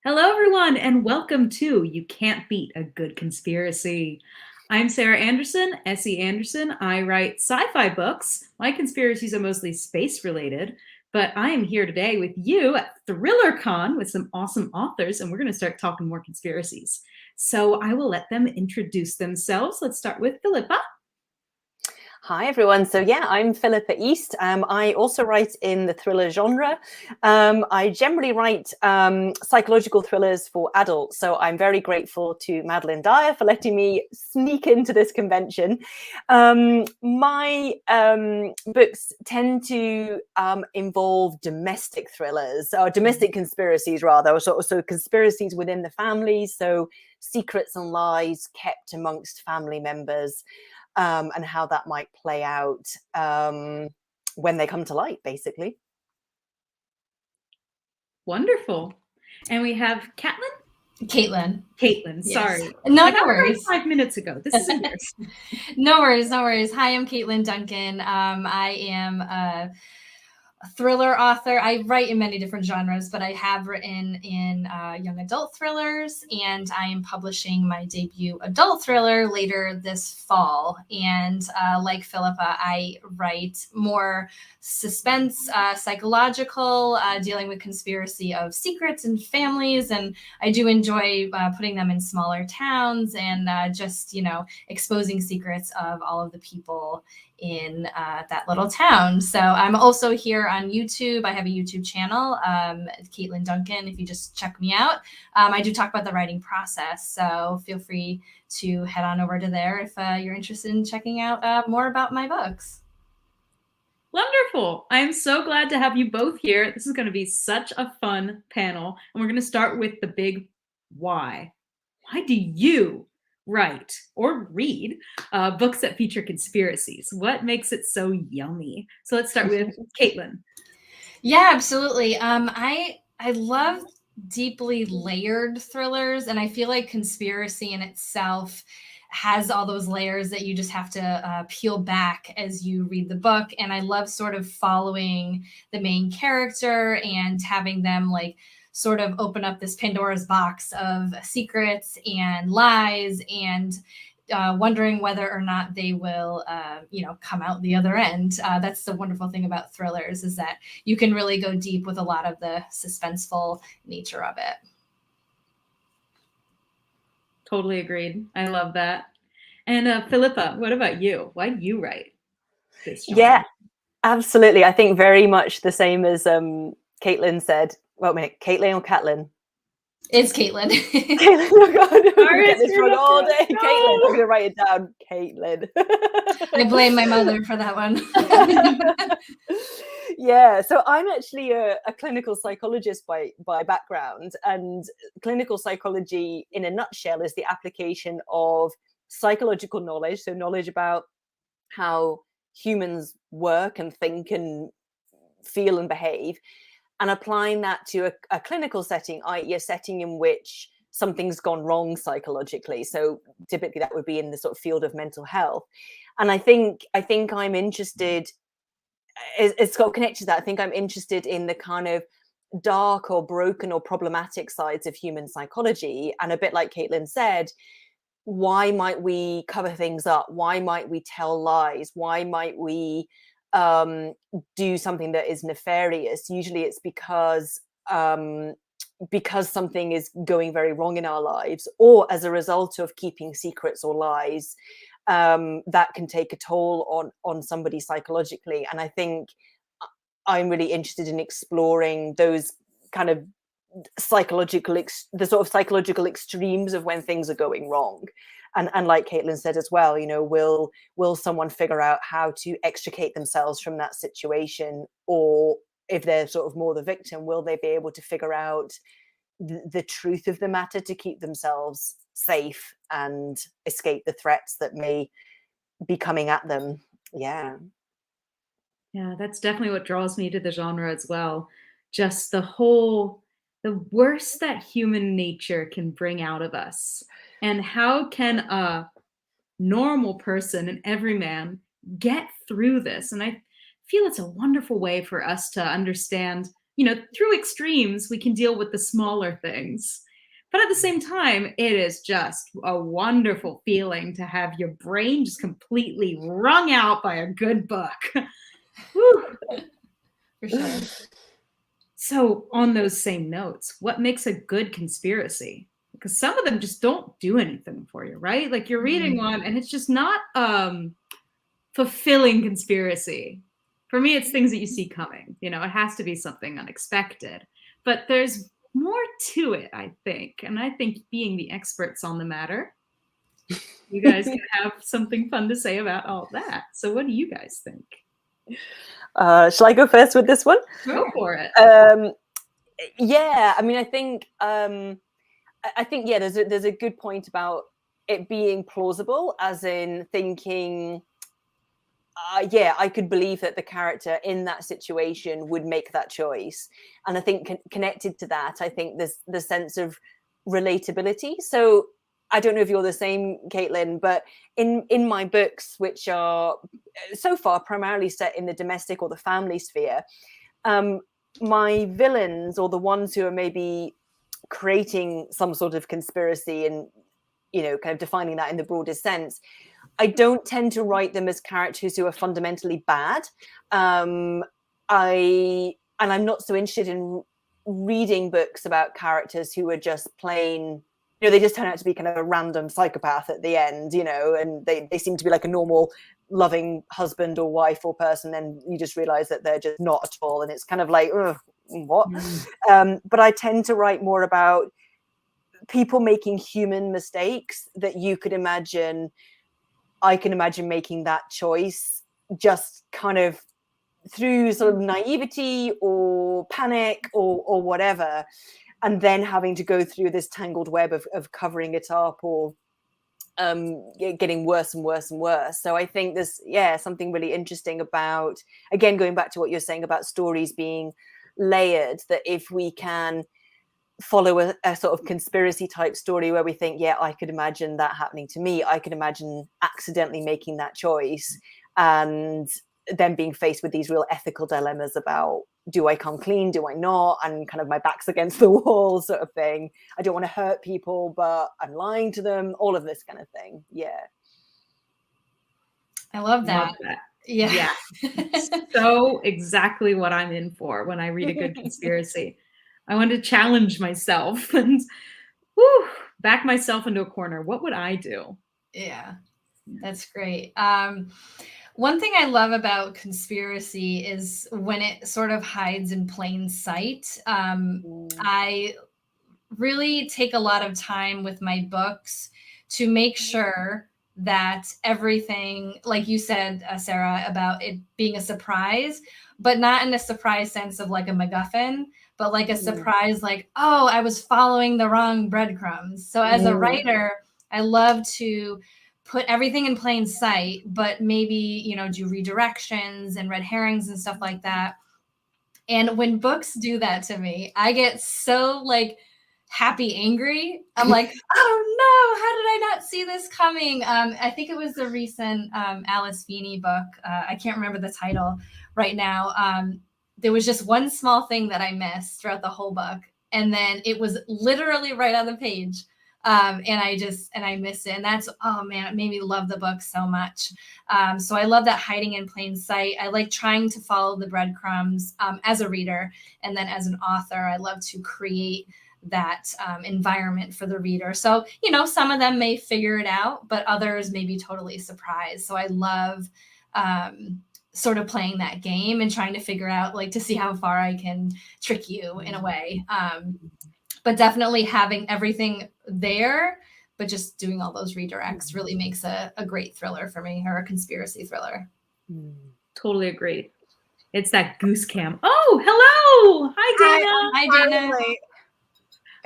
Hello, everyone, and welcome to You Can't Beat a Good Conspiracy. I'm Sarah Anderson, S.E. Anderson. I write sci-fi books. My conspiracies are mostly space-related, but I am here today with you at ThrillerCon with some awesome authors, and we're going to start talking more conspiracies. So I will let them introduce themselves. Let's start with Philippa. Hi, everyone. So yeah, I'm Philippa East. I also write in the thriller genre. I generally write psychological thrillers for adults. So I'm very grateful to Madeline Dyer for letting me sneak into this convention. My books tend to involve domestic thrillers, or domestic conspiracies rather, so conspiracies within the family. So secrets and lies kept amongst family members. And how that might play out when they come to light, basically. Wonderful. And we have Katlyn. Caitlin. Caitlin, sorry. Yes. No worries. 5 minutes ago. This is embarrassing. No worries. Hi, I'm Caitlin Duncan. I am a thriller author. I write in many different genres, but I have written in young adult thrillers, and I am publishing my debut adult thriller later this fall. And like Philippa, I write more suspense, psychological, dealing with conspiracy of secrets and families. And I do enjoy putting them in smaller towns and just, exposing secrets of all of the people in that little town. So I'm also here on YouTube. I have a YouTube channel, Caitlin Duncan, if you just check me out. I do talk about the writing process, so feel free to head on over to there if you're interested in checking out more about my books. Wonderful. I'm so glad to have you both here. This is going to be such a fun panel. And we're going to start with the big why. Why do you write or read books that feature conspiracies? What makes it so yummy? So let's start with Caitlin. Yeah, absolutely. I love deeply layered thrillers, and I feel like conspiracy in itself has all those layers that you just have to peel back as you read the book. And I love sort of following the main character and having them sort of open up this Pandora's box of secrets and lies and wondering whether or not they will, come out the other end. That's the wonderful thing about thrillers, is that you can really go deep with a lot of the suspenseful nature of it. Totally agreed. I love that. And Philippa, what about you? Why do you write this genre? Yeah, absolutely. I think very much the same as Caitlin said. Well, wait, Caitlin or Katlyn? It's Caitlin. Caitlin, oh God, I'm going to get this wrong all day. No. Caitlin, I'm going to write it down. Caitlin. I blame my mother for that one. Yeah, so I'm actually a clinical psychologist by background, and clinical psychology in a nutshell is the application of psychological knowledge, so knowledge about how humans work and think and feel and behave, and applying that to a clinical setting, i.e. a setting in which something's gone wrong psychologically. So typically that would be in the sort of field of mental health. And I think I'm interested, it's got connected to that. I think I'm interested in the kind of dark or broken or problematic sides of human psychology. And a bit like Caitlin said, why might we cover things up? Why might we tell lies? Why might we do something that is nefarious? Usually it's because something is going very wrong in our lives, or as a result of keeping secrets or lies that can take a toll on somebody psychologically. And I think I'm really interested in exploring those kind of psychological extremes of when things are going wrong. And like Caitlin said as well, will someone figure out how to extricate themselves from that situation? Or if they're sort of more the victim, will they be able to figure out the truth of the matter to keep themselves safe and escape the threats that may be coming at them? Yeah, that's definitely what draws me to the genre as well. Just the worst that human nature can bring out of us. And how can a normal person, an everyman, get through this? And I feel it's a wonderful way for us to understand through extremes, we can deal with the smaller things. But at the same time, it is just a wonderful feeling to have your brain just completely wrung out by a good book. Whew. For sure. So on those same notes, what makes a good conspiracy? Because some of them just don't do anything for you, right? Like you're reading one and it's just not fulfilling conspiracy. For me, it's things that you see coming. It has to be something unexpected. But there's more to it, I think. And I think being the experts on the matter, you guys can have something fun to say about all that. So what do you guys think? Shall I go first with this one? Go for it. Yeah, I mean, I think yeah, there's a good point about it being plausible, as in thinking, yeah, I could believe that the character in that situation would make that choice. And I think connected to that, I think there's the sense of relatability. So I don't know if you're the same, Katlyn, but in my books, which are so far primarily set in the domestic or the family sphere, my villains, or the ones who are maybe creating some sort of conspiracy and, kind of defining that in the broadest sense, I don't tend to write them as characters who are fundamentally bad. I'm not so interested in reading books about characters who are just plain, they just turn out to be kind of a random psychopath at the end, and they seem to be like a normal, loving husband or wife or person, and you just realize that they're just not at all. And it's kind of like, ugh, what? But I tend to write more about people making human mistakes that you could imagine. I can imagine making that choice just kind of through sort of naivety or panic or whatever, and then having to go through this tangled web of covering it up or getting worse and worse and worse. So I think there's, something really interesting about, again, going back to what you're saying about stories being layered, that if we can follow a sort of conspiracy type story where we think, I could imagine that happening to me, I could imagine accidentally making that choice, and then being faced with these real ethical dilemmas about, do I come clean, do I not, and kind of my back's against the wall sort of thing. I don't want to hurt people, but I'm lying to them, all of this kind of thing. I love that. Yeah. So exactly what I'm in for when I read a good conspiracy. I want to challenge myself and back myself into a corner. What would I do? Yeah, that's great. One thing I love about conspiracy is when it sort of hides in plain sight. I really take a lot of time with my books to make sure that everything, like you said, Sarah, about it being a surprise, but not in a surprise sense of like a MacGuffin, but like a surprise, like, oh, I was following the wrong breadcrumbs. So as a writer, I love to put everything in plain sight, but maybe, do redirections and red herrings and stuff like that. And when books do that to me, I get so like happy, angry. I'm like, oh no, how did I not see this coming? I think it was the recent Alice Feeney book. I can't remember the title right now. There was just one small thing that I missed throughout the whole book. And then it was literally right on the page. And I missed it. And that's, oh man, it made me love the book so much. So I love that hiding in plain sight. I like trying to follow the breadcrumbs as a reader. And then as an author, I love to create that environment for the reader. So, some of them may figure it out, but others may be totally surprised. So I love sort of playing that game and trying to figure out, like, to see how far I can trick you in a way. But definitely having everything there, but just doing all those redirects really makes a great thriller for me, or a conspiracy thriller. Totally agree. It's that goose cam. Oh, hello. Hi, Dana. Hi, Dana.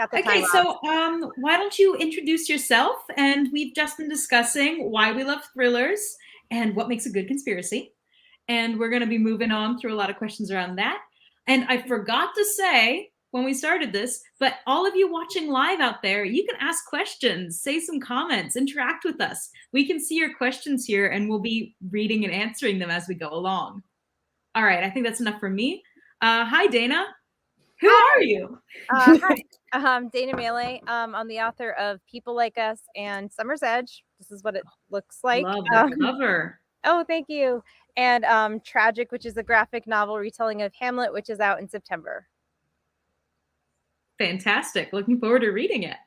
Okay, so why don't you introduce yourself? And we've just been discussing why we love thrillers and what makes a good conspiracy. And we're going to be moving on through a lot of questions around that. And I forgot to say when we started this, but all of you watching live out there, you can ask questions, say some comments, interact with us. We can see your questions here, and we'll be reading and answering them as we go along. All right, I think that's enough for me. Hi, Dana. Who are you? Hi, Dana Mele. I'm the author of People Like Us and Summer's Edge. This is what it looks like. Love that cover. Oh, thank you. And Tragic, which is a graphic novel retelling of Hamlet, which is out in September. Fantastic. Looking forward to reading it.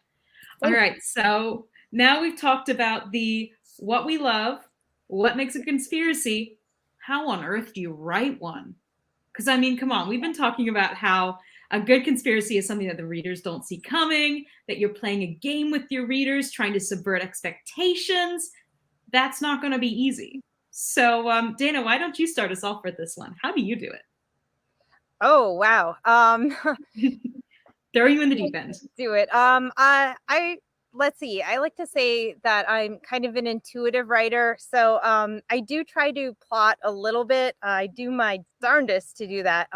All right. So now we've talked about what we love, what makes a conspiracy. How on earth do you write one? Because I mean, come on, we've been talking about how a good conspiracy is something that the readers don't see coming, that you're playing a game with your readers, trying to subvert expectations. That's not going to be easy. So, Dana, why don't you start us off with this one? How do you do it? Oh, wow. Throw you in the deep end. Do it. Let's see. I like to say that I'm kind of an intuitive writer. So I do try to plot a little bit. I do my darndest to do that.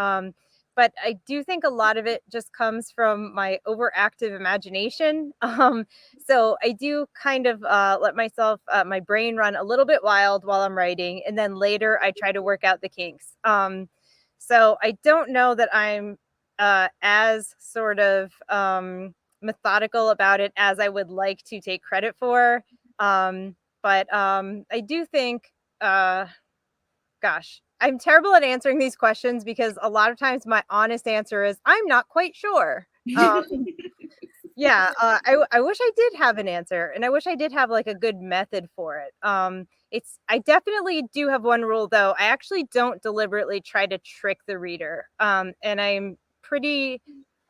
But I do think a lot of it just comes from my overactive imagination. So I do kind of let myself, my brain run a little bit wild while I'm writing. And then later I try to work out the kinks. So I don't know that I'm as sort of methodical about it as I would like to take credit for. But I do think, gosh, I'm terrible at answering these questions because a lot of times my honest answer is I'm not quite sure. Yeah, I wish I did have an answer, and I wish I did have like a good method for it. I definitely do have one rule though. I actually don't deliberately try to trick the reader. And I'm pretty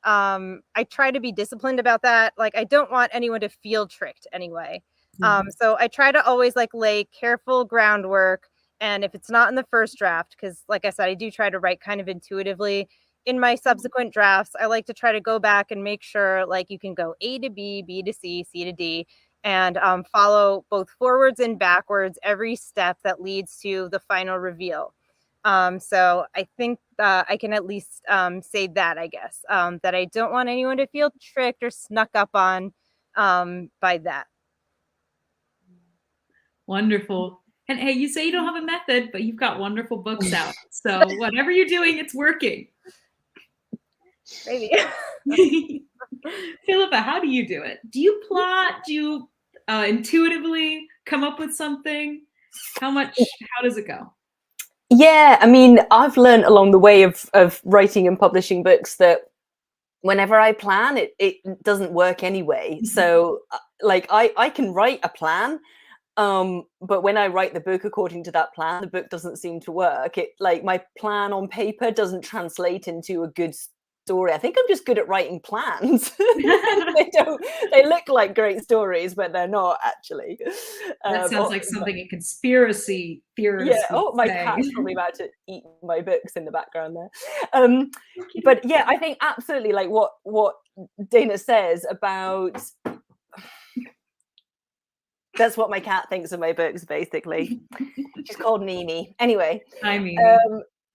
I try to be disciplined about that. Like I don't want anyone to feel tricked anyway. So I try to always like lay careful groundwork. And if it's not in the first draft, because like I said, I do try to write kind of intuitively. In my subsequent drafts, I like to try to go back and make sure like you can go A to B, B to C, C to D, and follow both forwards and backwards every step that leads to the final reveal. So I think I can at least say that, I guess, that I don't want anyone to feel tricked or snuck up on by that. Wonderful. And hey, you say you don't have a method, but you've got wonderful books out. So whatever you're doing, it's working. Maybe. Philippa, how do you do it? Do you plot? Do you intuitively come up with something? How does it go? Yeah, I mean, I've learned along the way of writing and publishing books that whenever I plan, it doesn't work anyway. So like I can write a plan, but when I write the book according to that plan, the book doesn't seem to work. It like my plan on paper doesn't translate into a good story. I think I'm just good at writing plans. They look like great stories, but they're not actually. That sounds like something a conspiracy theorist. Yeah. Oh, my cat's probably about to eat my books in the background there. But yeah, I think absolutely like what Dana says about. That's what my cat thinks of my books, basically. She's called Mimi. Anyway, I mean,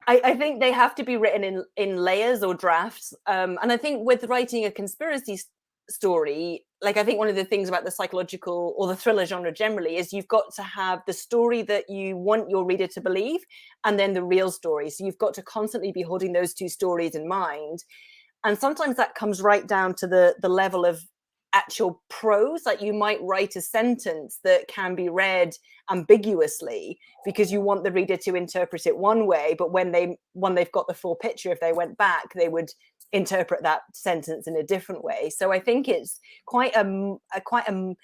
I think they have to be written in layers or drafts. And I think with writing a conspiracy story, like I think one of the things about the psychological or the thriller genre generally is you've got to have the story that you want your reader to believe and then the real story. So you've got to constantly be holding those two stories in mind. And sometimes that comes right down to the level of actual prose. Like you might write a sentence that can be read ambiguously because you want the reader to interpret it one way, but when they've got the full picture, if they went back, they would interpret that sentence in a different way. So I think it's quite a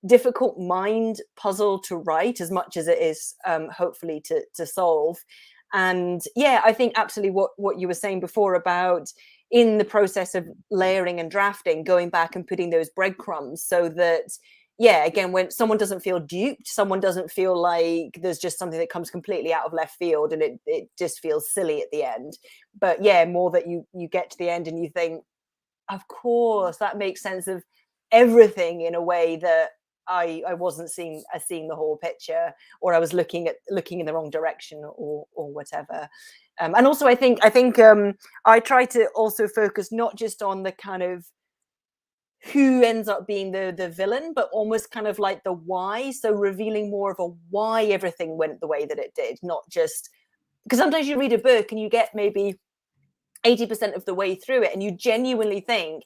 difficult mind puzzle to write as much as it is hopefully to solve. And yeah, I think absolutely what you were saying before about in the process of layering and drafting, going back and putting those breadcrumbs so that, yeah, again, when someone doesn't feel duped, someone doesn't feel like there's just something that comes completely out of left field and it just feels silly at the end. But yeah, more that you get to the end and you think, of course, that makes sense of everything in a way that I wasn't seeing the whole picture, or I was looking in the wrong direction or whatever. And also I think I try to also focus not just on the kind of who ends up being the villain, but almost kind of like the why. So revealing more of a why everything went the way that it did, not just because sometimes you read a book and you get maybe 80% of the way through it, and you genuinely think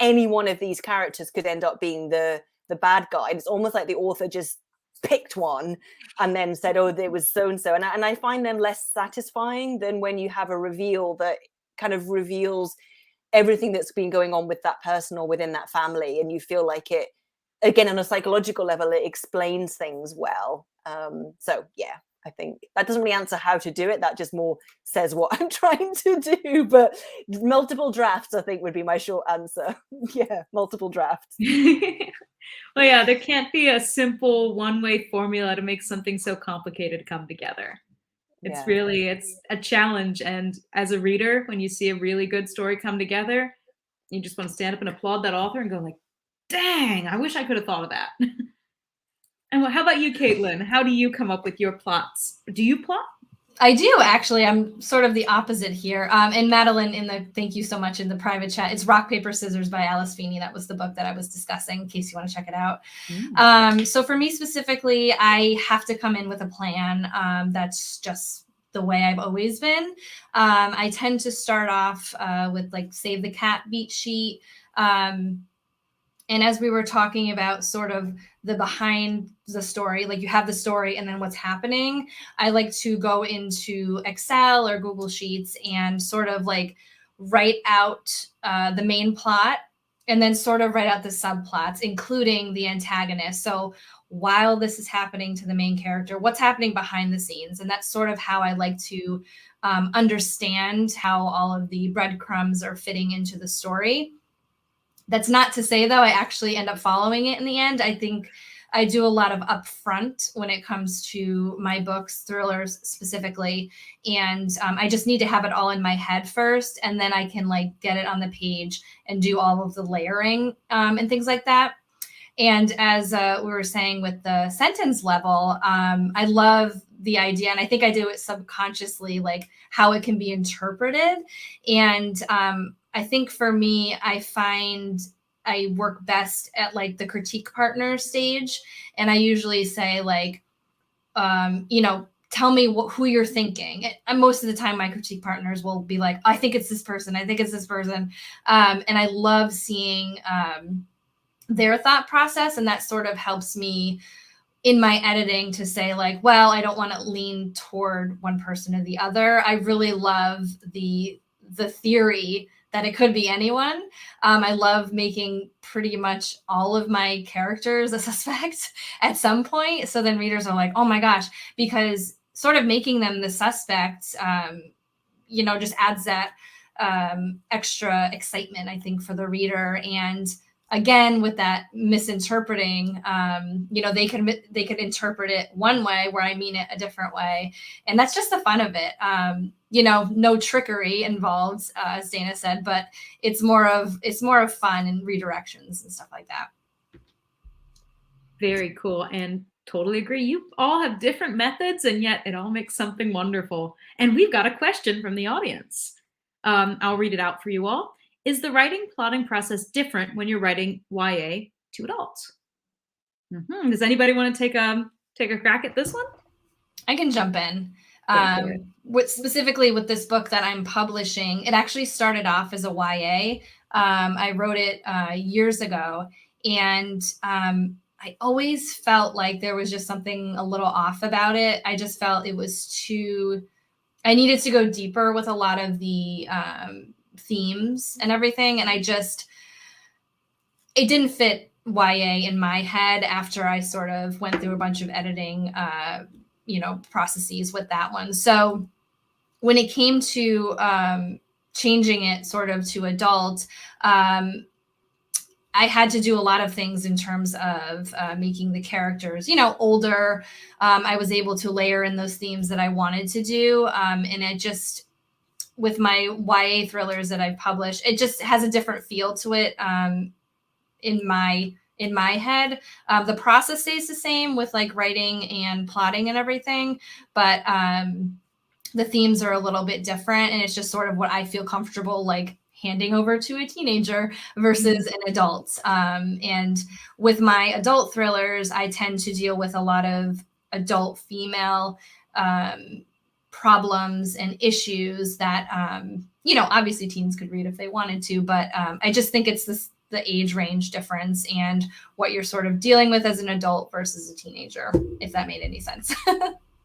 any one of these characters could end up being the bad guy. And it's almost like the author just picked one and then said, oh, there was so and so. And I find them less satisfying than when you have a reveal that kind of reveals everything that's been going on with that person or within that family, and you feel like it, again, on a psychological level, it explains things well. So yeah, I think that doesn't really answer how to do it. That just more says what I'm trying to do. But multiple drafts, I think, would be my short answer. Yeah, multiple drafts. Well, yeah, there can't be a simple one-way formula to make something so complicated come together. It's really, it's a challenge. And as a reader, when you see a really good story come together, you just want to stand up and applaud that author and go like, dang, I wish I could have thought of that. And how about you, Katlyn? How do you come up with your plots? Do you plot? I do, actually. I'm sort of the opposite here. And Madeline, thank you so much in the private chat. It's Rock, Paper, Scissors by Alice Feeney. That was the book that I was discussing, in case you want to check it out. So for me specifically, I have to come in with a plan. That's just the way I've always been. I tend to start off with like Save the Cat beat sheet. And as we were talking about sort of the behind the story, like you have the story and then what's happening, I like to go into Excel or Google Sheets and sort of like write out the main plot and then sort of write out the subplots, including the antagonist. So while this is happening to the main character, what's happening behind the scenes? And that's sort of how I like to understand how all of the breadcrumbs are fitting into the story. That's not to say, though, I actually end up following it in the end. I think I do a lot of upfront when it comes to my books, thrillers specifically. And I just need to have it all in my head first, and then I can like get it on the page and do all of the layering and things like that. And as we were saying with the sentence level, I love the idea, and I think I do it subconsciously, like how it can be interpreted. And I think for me, I find I work best at like the critique partner stage. And I usually say like, tell me who you're thinking. And most of the time my critique partners will be like, I think it's this person. I think it's this person. And I love seeing their thought process. And that sort of helps me in my editing to say like, well, I don't want to lean toward one person or the other. I really love the theory that it could be anyone. I love making pretty much all of my characters a suspect at some point. So then readers are like, oh my gosh, because sort of making them the suspect, just adds that extra excitement, I think, for the reader. And again, with that misinterpreting, they could interpret it one way where I mean it a different way. And that's just the fun of it. No trickery involved, as Dana said, but it's more of fun and redirections and stuff like that. Very cool. And totally agree. You all have different methods, and yet it all makes something wonderful. And we've got a question from the audience. I'll read it out for you all. Is the plotting process different when you're writing YA to adults? Does anybody want to take a crack at this one? I can jump in. Specifically with this book that I'm publishing, it actually started off as a YA. I wrote it years ago, and I always felt like there was just something a little off about it. I just felt it was I needed to go deeper with a lot of the themes and everything. And it didn't fit YA in my head after I sort of went through a bunch of editing, processes with that one. So when it came to changing it sort of to adult, I had to do a lot of things in terms of making the characters, older. I was able to layer in those themes that I wanted to do. And it just, with my YA thrillers that I've published, it just has a different feel to it in my head. The process stays the same with like writing and plotting and everything, but the themes are a little bit different, and it's just sort of what I feel comfortable like handing over to a teenager versus an adult. And with my adult thrillers, I tend to deal with a lot of adult female problems and issues that, you know, obviously teens could read if they wanted to, but I just think it's the age range difference and what you're sort of dealing with as an adult versus a teenager, if that made any sense.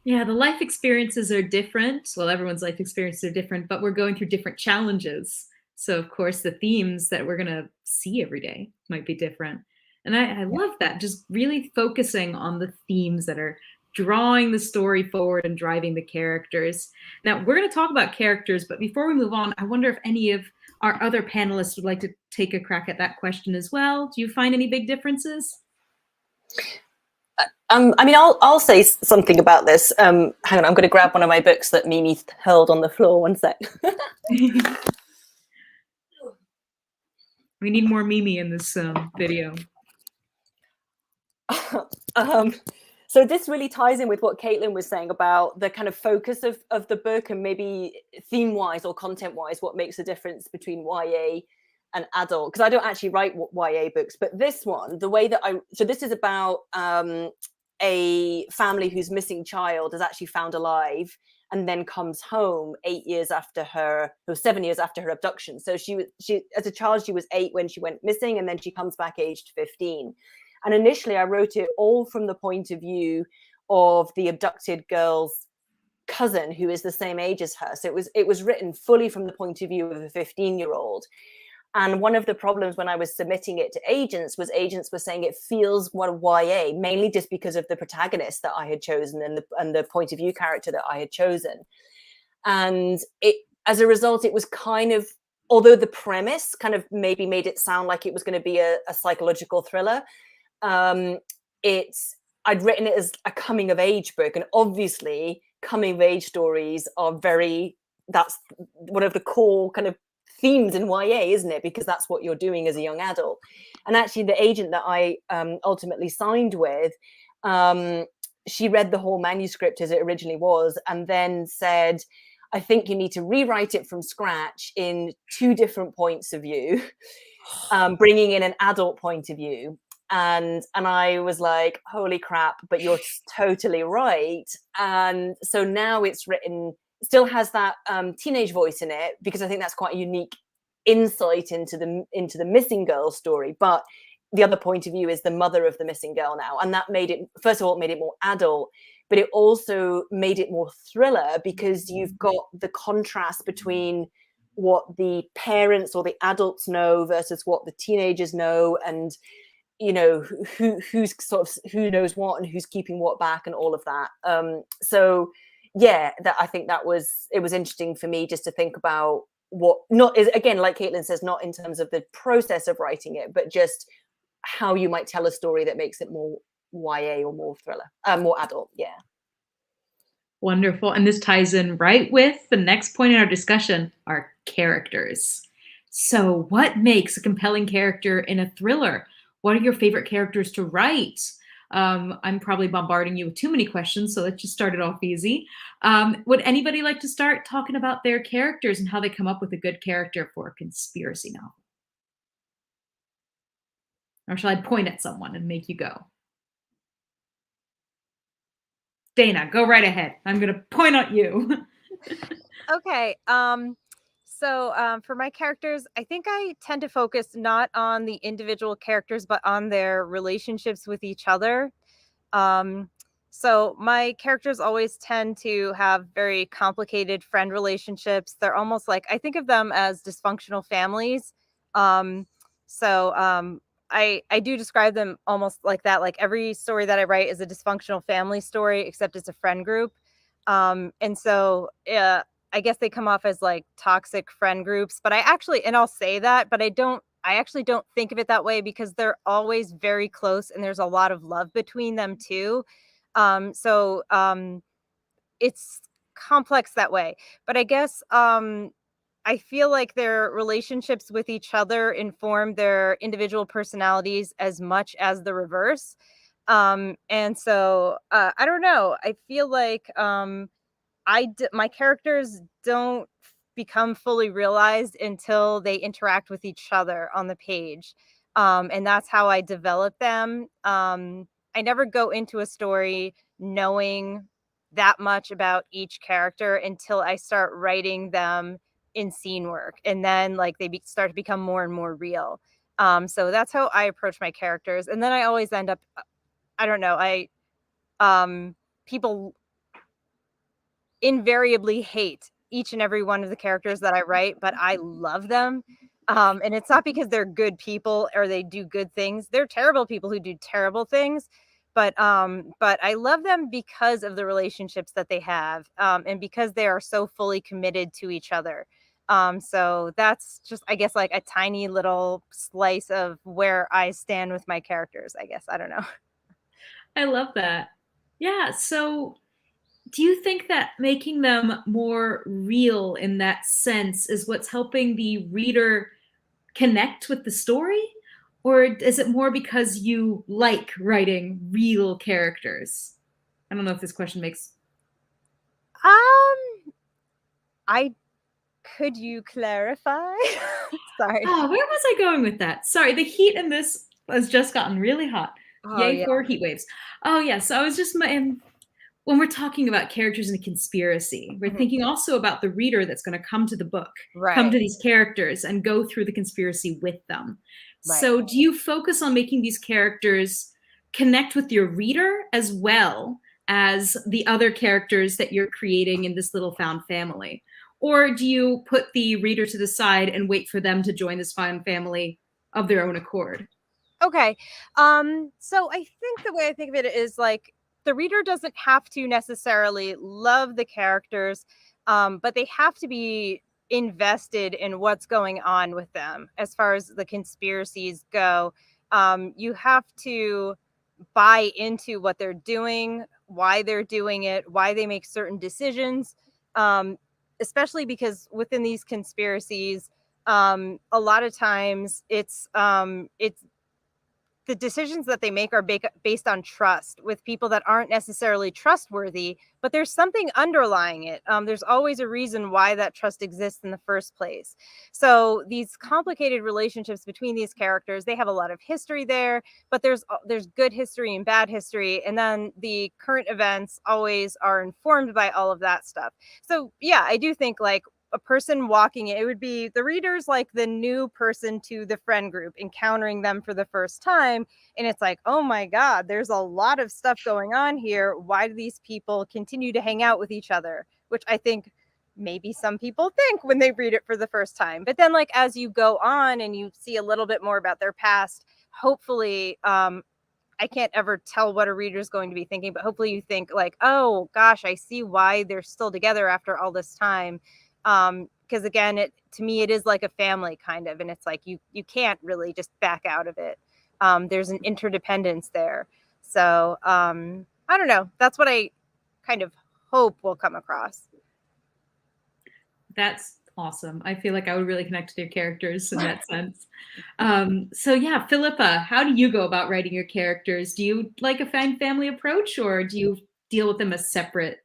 Yeah, the life experiences are different. Well, everyone's life experiences are different, but we're going through different challenges. So, of course, the themes that we're going to see every day might be different. And I love that, just really focusing on the themes that are drawing the story forward and driving the characters. Now, we're going to talk about characters, but before we move on, I wonder if any of our other panelists would like to take a crack at that question as well. Do you find any big differences? I mean, I'll say something about this. Hang on, I'm going to grab one of my books that Mimi hurled on the floor. One sec. We need more Mimi in this video. So this really ties in with what Katlyn was saying about the kind of focus of the book, and maybe theme-wise or content-wise, what makes the difference between YA and adult. Because I don't actually write YA books, but this one, the way that so this is about a family whose missing child is actually found alive and then comes home 7 years after her abduction. So she as a child, she was 8 when she went missing, and then she comes back aged 15. And initially I wrote it all from the point of view of the abducted girl's cousin, who is the same age as her. So it was written fully from the point of view of a 15-year-old. And one of the problems when I was submitting it to agents were saying it feels what YA, mainly just because of the protagonist that I had chosen and the point of view character that I had chosen. And as a result, it was kind of, although the premise kind of maybe made it sound like it was going to be a psychological thriller, I'd written it as a coming of age book. And obviously coming of age stories are that's one of the core kind of themes in YA, isn't it? Because that's what you're doing as a young adult. And actually the agent that I ultimately signed with, she read the whole manuscript as it originally was, and then said, I think you need to rewrite it from scratch in 2 different points of view, bringing in an adult point of view. And I was like, holy crap, but you're totally right. And so now it's written, still has that teenage voice in it, because I think that's quite a unique insight into the missing girl story. But the other point of view is the mother of the missing girl now. And that made it, first of all, it made it more adult, but it also made it more thriller, because you've got the contrast between what the parents or the adults know versus what the teenagers know, and you know who's sort of who knows what and who's keeping what back and all of that. So yeah, that I think it was interesting for me just to think about what, not is, again, like Katlyn says, not in terms of the process of writing it, but just how you might tell a story that makes it more YA or more thriller, more adult. Yeah. Wonderful. And this ties in right with the next point in our discussion, our characters. So what makes a compelling character in a thriller? What are your favorite characters to write? I'm probably bombarding you with too many questions, so let's just start it off easy. Would anybody like to start talking about their characters and how they come up with a good character for a conspiracy novel? Or shall I point at someone and make you go? Dana, go right ahead. I'm going to point at you. Okay. So for my characters, I think I tend to focus not on the individual characters, but on their relationships with each other. So my characters always tend to have very complicated friend relationships. They're almost like, I think of them as dysfunctional families. So I do describe them almost like that. Like every story that I write is a dysfunctional family story, except it's a friend group. And so I guess they come off as like toxic friend groups, but and I'll say that, but I actually don't think of it that way, because they're always very close and there's a lot of love between them too. So it's complex that way, but I guess I feel like their relationships with each other inform their individual personalities as much as the reverse. And so I don't know. I feel like my characters don't become fully realized until they interact with each other on the page. And that's how I develop them. I never go into a story knowing that much about each character until I start writing them in scene work, and then like they start to become more and more real. So that's how I approach my characters, and then I always end up, I don't know, people invariably hate each and every one of the characters that I write, but I love them. And it's not because they're good people or they do good things. They're terrible people who do terrible things. But I love them because of the relationships that they have, and because they are so fully committed to each other. So that's just, I guess, like a tiny little slice of where I stand with my characters, I guess. I don't know. I love that. Yeah. So, do you think that making them more real in that sense is what's helping the reader connect with the story? Or is it more because you like writing real characters? I don't know if this question makes. Could you clarify? Sorry. Oh, where was I going with that? Sorry, the heat in this has just gotten really hot. Oh, Yay yeah. for heat waves. Oh, yeah. So I was just, when we're talking about characters in a conspiracy, we're thinking also about the reader that's going to come to the book, come to these characters and go through the conspiracy with them. Right. So do you focus on making these characters connect with your reader as well as the other characters that you're creating in this little found family? Or do you put the reader to the side and wait for them to join this found family of their own accord? Okay. So I think the way I think of it is like the reader doesn't have to necessarily love the characters, but they have to be invested in what's going on with them as far as the conspiracies go. You have to buy into what they're doing, why they're doing it, why they make certain decisions, especially because within these conspiracies, a lot of times it's the decisions that they make are based on trust with people that aren't necessarily trustworthy, but there's something underlying it. There's always a reason why that trust exists in the first place. So these complicated relationships between these characters, they have a lot of history there, but there's good history and bad history. And then the current events always are informed by all of that stuff. So yeah, I do think like a person walking it would be the readers like the new person to the friend group encountering them for the first time, and it's like, oh my god, there's a lot of stuff going on here. Why do these people continue to hang out with each other? Which I think maybe some people think when they read it for the first time, but then like as you go on and you see a little bit more about their past, hopefully I can't ever tell what a reader is going to be thinking, but hopefully you think like, oh gosh, I see why they're still together after all this time. Because again, to me, it is like a family kind of, and it's like you can't really just back out of it. There's an interdependence there. So I don't know. That's what I kind of hope will come across. That's awesome. I feel like I would really connect to their characters in that sense. So yeah, Philippa, how do you go about writing your characters? Do you like a family approach, or do you deal with them as separate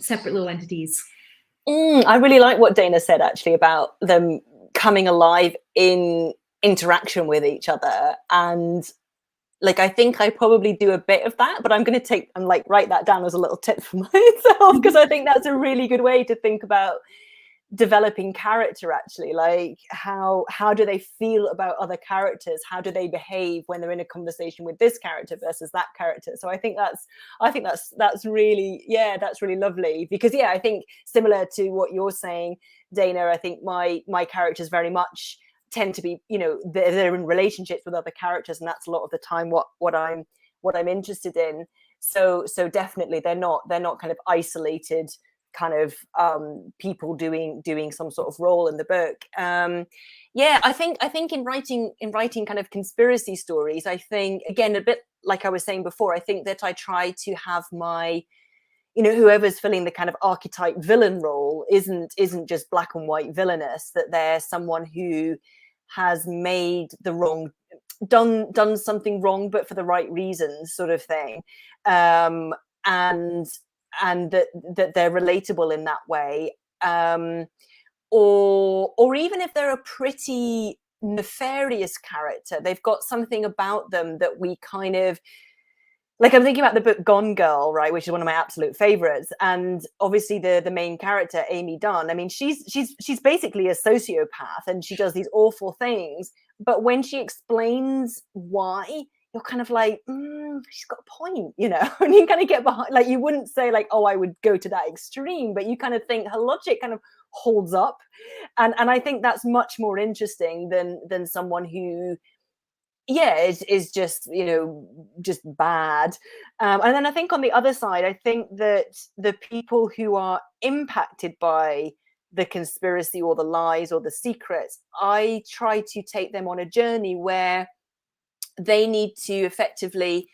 little entities? I really like what Dana said actually about them coming alive in interaction with each other. And like, I think I probably do a bit of that, but I'm going to write that down as a little tip for myself, because I think that's a really good way to think about developing character, actually. Like how do they feel about other characters? How do they behave when they're in a conversation with this character versus that character? So I think that's really, yeah, that's really lovely, because yeah, I think similar to what you're saying, Dana, I think my characters very much tend to be, you know, they're in relationships with other characters, and that's a lot of the time what I'm interested in. So definitely they're not kind of isolated kind of people doing some sort of role in the book. Yeah, I think in writing kind of conspiracy stories, I think, again, a bit like I was saying before, I think that I try to have my, you know, whoever's filling the kind of archetype villain role isn't just black and white villainous, that they're someone who has made the wrong, done something wrong, but for the right reasons, sort of thing. And that they're relatable in that way, or even if they're a pretty nefarious character, they've got something about them that we kind of like I'm thinking about the book Gone Girl, right, which is one of my absolute favorites, and obviously the main character Amy Dunn. I mean, she's basically a sociopath, and she does these awful things. But when she explains why, you're kind of like, she's got a point, you know. And you kind of get behind. Like, you wouldn't say like, oh, I would go to that extreme, but you kind of think her logic kind of holds up, and I think that's much more interesting than someone who, yeah, is just, you know, just bad. And then I think on the other side, I think that the people who are impacted by the conspiracy or the lies or the secrets, I try to take them on a journey where they need to effectively,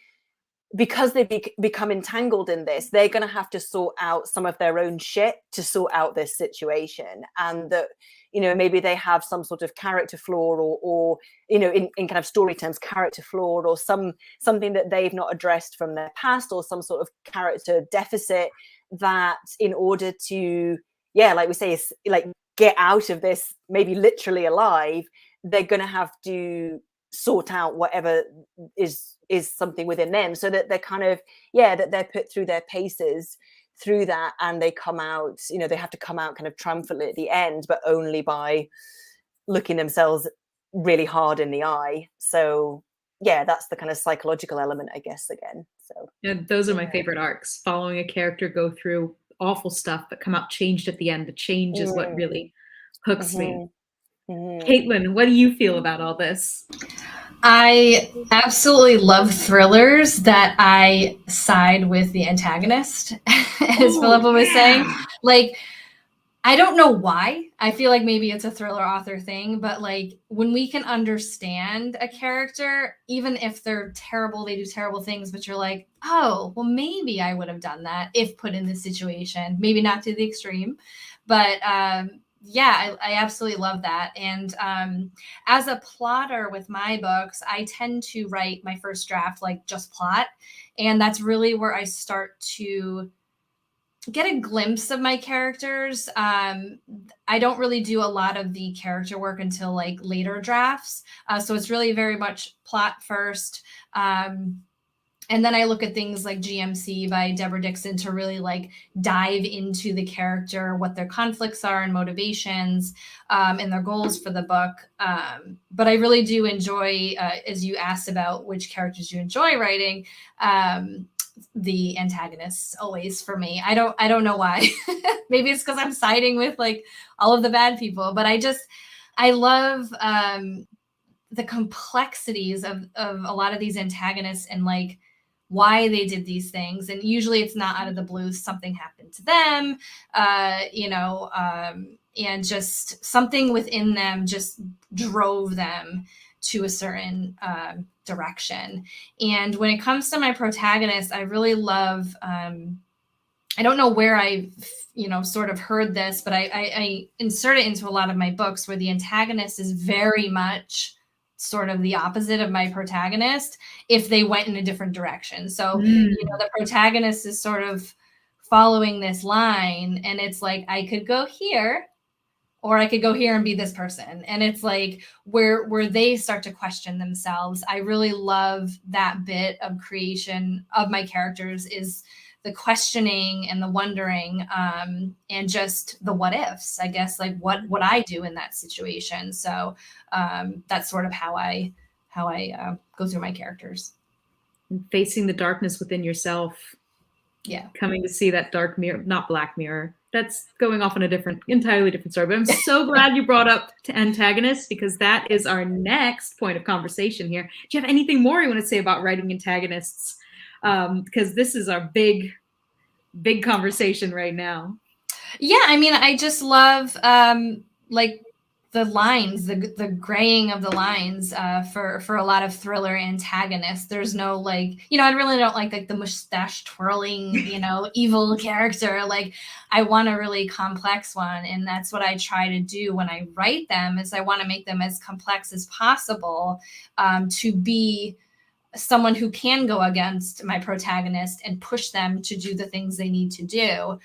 because they become entangled in this, they're going to have to sort out some of their own shit to sort out this situation. And that, you know, maybe they have some sort of character flaw, or you know, in kind of story terms, character flaw, or something that they've not addressed from their past, or some sort of character deficit, that in order to, yeah, like we say, is like get out of this, maybe literally alive, they're going to have to sort out whatever is something within them, so that they're kind of, yeah, that they're put through their paces through that, and they come out, you know, they have to come out kind of triumphantly at the end, but only by looking themselves really hard in the eye. So yeah, that's the kind of psychological element, I guess, again. So yeah, those are my favorite arcs, following a character go through awful stuff but come out changed at the end. The change is what really hooks me. Katlyn, what do you feel about all this? I absolutely love thrillers that I side with the antagonist, as Philippa was saying. Like, I don't know why. I feel like maybe it's a thriller author thing, but like when we can understand a character, even if they're terrible, they do terrible things, but you're like, oh, well, maybe I would have done that if put in this situation. Maybe not to the extreme, but yeah, I absolutely love that. And as a plotter with my books, I tend to write my first draft like just plot. And that's really where I start to get a glimpse of my characters. I don't really do a lot of the character work until like later drafts. So it's really very much plot first. And then I look at things like GMC by Deborah Dixon to really like dive into the character, what their conflicts are and motivations, and their goals for the book. But I really do enjoy, as you asked about which characters you enjoy writing, the antagonists always for me. I don't know why. Maybe it's because I'm siding with like all of the bad people, but I love the complexities of a lot of these antagonists and like why they did these things. And usually it's not out of the blue, something happened to them, and just something within them just drove them to a certain direction. And when it comes to my protagonist, I really love, I don't know where I, sort of heard this, but I insert it into a lot of my books where the antagonist is very much sort of the opposite of my protagonist if they went in a different direction. So, the protagonist is sort of following this line, and it's like, I could go here, or I could go here and be this person. And it's like where they start to question themselves. I really love that bit of creation of my characters, is the questioning and the wondering, and just the what ifs, I guess, like what would I do in that situation? So that's sort of how I go through my characters. And facing the darkness within yourself. Yeah. Coming to see that dark mirror, not Black Mirror. That's going off on a entirely different story. But I'm so glad you brought up antagonists, because that is our next point of conversation here. Do you have anything more you want to say about writing antagonists? Because this is our big conversation right now. Yeah, I mean, I just love like the lines, the graying of the lines for a lot of thriller antagonists. There's no like, I really don't like the mustache twirling, evil character. Like, I want a really complex one, and that's what I try to do when I write them. Is I want to make them as complex as possible, to be someone who can go against my protagonist and push them to do the things they need to do.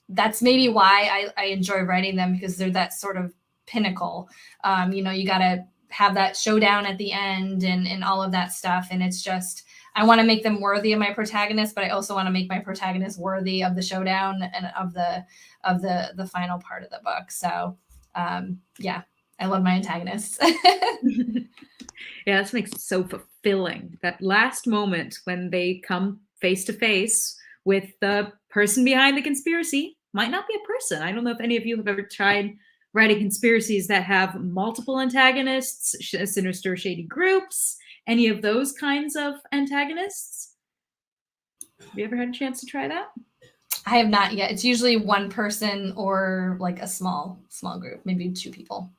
That's maybe why I enjoy writing them, because they're that sort of pinnacle. You got to have that showdown at the end and all of that stuff. And it's just, I want to make them worthy of my protagonist, but I also want to make my protagonist worthy of the showdown and of the final part of the book. So yeah, I love my antagonists. Yeah, that makes it so fulfilling. That last moment when they come face to face with the person behind the conspiracy might not be a person. I don't know if any of you have ever tried writing conspiracies that have multiple antagonists, sinister, shady groups, any of those kinds of antagonists. Have you ever had a chance to try that? I have not yet. It's usually one person or like a small group, maybe 2 people.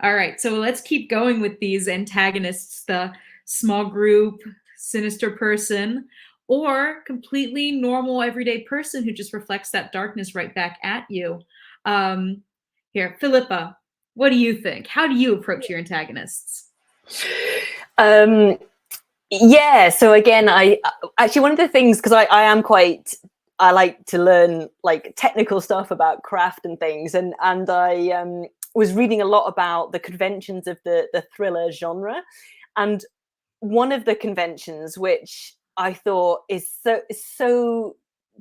All right, so let's keep going with these antagonists, the small group, sinister person, or completely normal everyday person who just reflects that darkness right back at you. Here, Philippa, what do you think? How do you approach your antagonists? Yeah, so again, I actually, one of the things, because I like to learn like technical stuff about craft and things, and I was reading a lot about the conventions of the thriller genre, and one of the conventions which I thought is so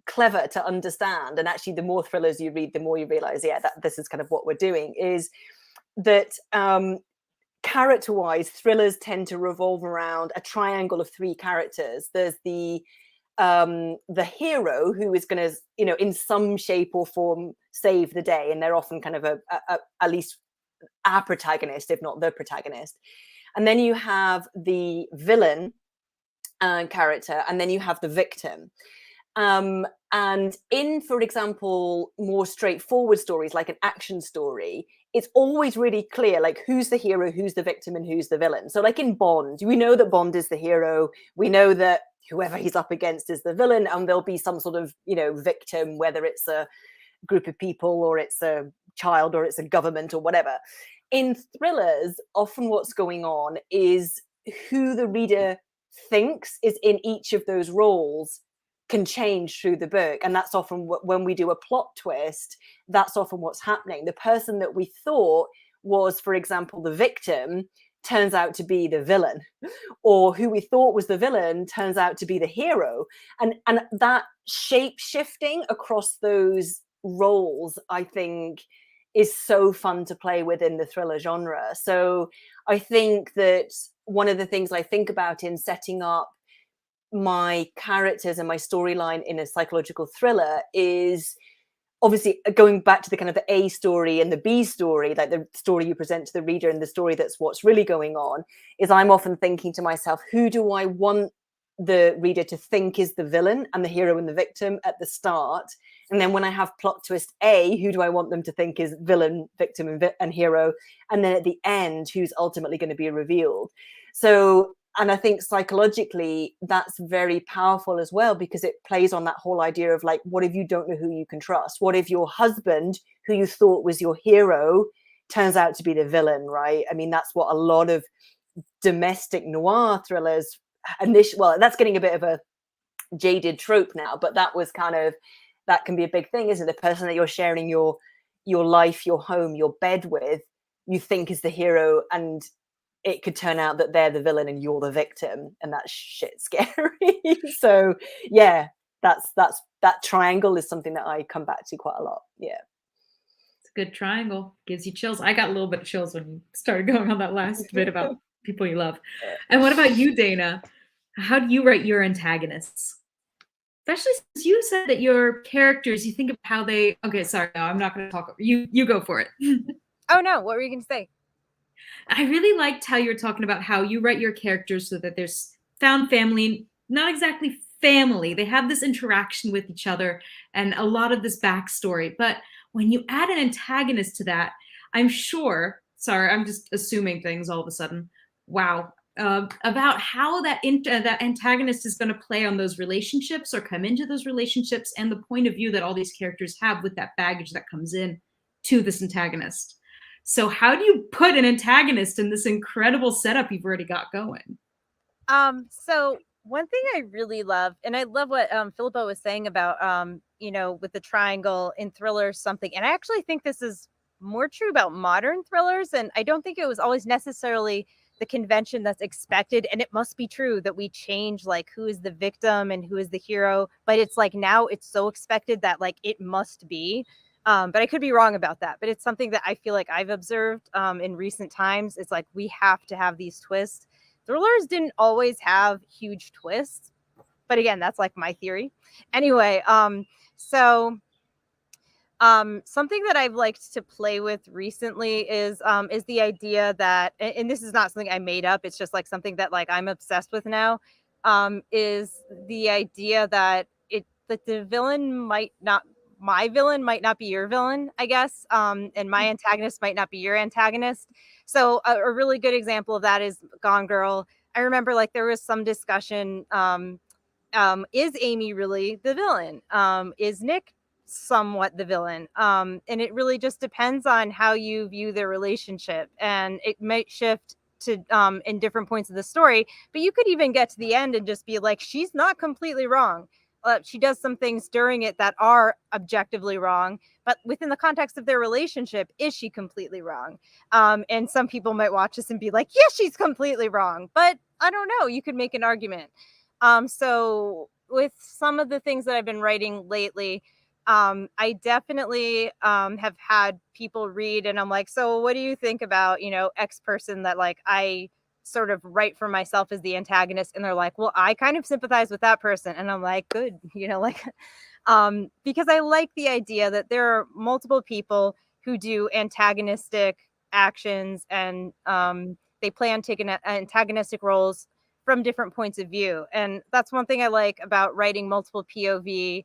clever to understand, and actually the more thrillers you read, the more you realize, yeah, that this is kind of what we're doing, is that character-wise, thrillers tend to revolve around a triangle of 3 characters. There's the hero, who is going to, in some shape or form save the day, and they're often kind of at least a protagonist, if not the protagonist. And then you have the villain character, and then you have the victim. And in, for example, more straightforward stories like an action story, it's always really clear, like, who's the hero, who's the victim, and who's the villain. So like in Bond, we know that Bond is the hero. We know that whoever he's up against is the villain, and there'll be some sort of, victim, whether it's a group of people or it's a child or it's a government or whatever. In thrillers, often what's going on is who the reader thinks is in each of those roles can change through the book. And that's often when we do a plot twist, that's often what's happening. The person that we thought was, for example, the victim turns out to be the villain, or who we thought was the villain turns out to be the hero. And that shape shifting across those roles, I think, is so fun to play with in the thriller genre. So I think that one of the things I think about in setting up my characters and my storyline in a psychological thriller is obviously going back to the kind of the A story and the B story, like the story you present to the reader and the story that's what's really going on, is I'm often thinking to myself, who do I want the reader to think is the villain and the hero and the victim at the start? And then when I have plot twist A, who do I want them to think is villain, victim, and hero? And then at the end, who's ultimately going to be revealed? So, and I think psychologically, that's very powerful as well, because it plays on that whole idea of like, what if you don't know who you can trust? What if your husband, who you thought was your hero, turns out to be the villain, right? I mean, that's what a lot of domestic noir thrillers, well, that's getting a bit of a jaded trope now, but that was kind of, that can be a big thing, isn't it? The person that you're sharing your life, your home, your bed with, you think is the hero, and it could turn out that they're the villain and you're the victim, and that's shit scary. So yeah, that triangle is something that I come back to quite a lot. Yeah, it's a good triangle. Gives you chills. I got a little bit of chills when you started going on that last bit about people you love. And what about you, Dana? How do you write your antagonists? Especially since you said that your characters, you think of how they. Okay, sorry, no, I'm not going to talk. You go for it. Oh no, what were you going to say? I really liked how you're talking about how you write your characters so that there's found family, not exactly family. They have this interaction with each other and a lot of this backstory. But when you add an antagonist to that, I'm sure, sorry, I'm just assuming things all of a sudden. Wow. About how that antagonist is going to play on those relationships or come into those relationships, and the point of view that all these characters have with that baggage that comes in to this antagonist. So how do you put an antagonist in this incredible setup you've already got going? So one thing I really love, and I love what Philippa was saying about with the triangle in thrillers, something, and I actually think this is more true about modern thrillers, and I don't think it was always necessarily the convention that's expected, and it must be true that we change like who is the victim and who is the hero, but it's like now it's so expected that like it must be. But I could be wrong about that, but it's something that I feel like I've observed in recent times. It's like we have to have these twists. Thrillers didn't always have huge twists, but again, that's like my theory. Anyway, so something that I've liked to play with recently is the idea that, and this is not something I made up, it's just like something that like I'm obsessed with now, is the idea that that the villain might not, my villain might not be your villain, I guess, and my antagonist might not be your antagonist. So a really good example of that is Gone Girl. I remember like there was some discussion, is Amy really the villain? Is Nick somewhat the villain? And it really just depends on how you view their relationship, and it might shift to in different points of the story, but you could even get to the end and just be like, she's not completely wrong. She does some things during it that are objectively wrong, but within the context of their relationship, is she completely wrong? And some people might watch this and be like, yes, she's completely wrong, but I don't know, you could make an argument. So with some of the things that I've been writing lately, I definitely have had people read and I'm like, so what do you think about, X person that like I sort of write for myself as the antagonist? And they're like, well, I kind of sympathize with that person. And I'm like, good, like, because I like the idea that there are multiple people who do antagonistic actions and they play on taking antagonistic roles from different points of view. And that's one thing I like about writing multiple POV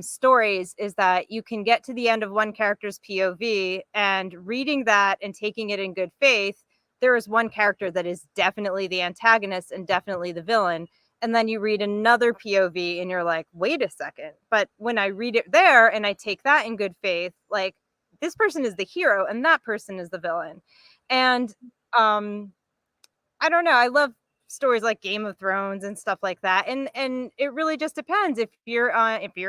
stories, is that you can get to the end of one character's POV and reading that and taking it in good faith, there is one character that is definitely the antagonist and definitely the villain. And then you read another POV and you're like, wait a second. But when I read it there and I take that in good faith, like this person is the hero and that person is the villain. And I don't know. I love stories like Game of Thrones and stuff like that. And it really just depends. If you're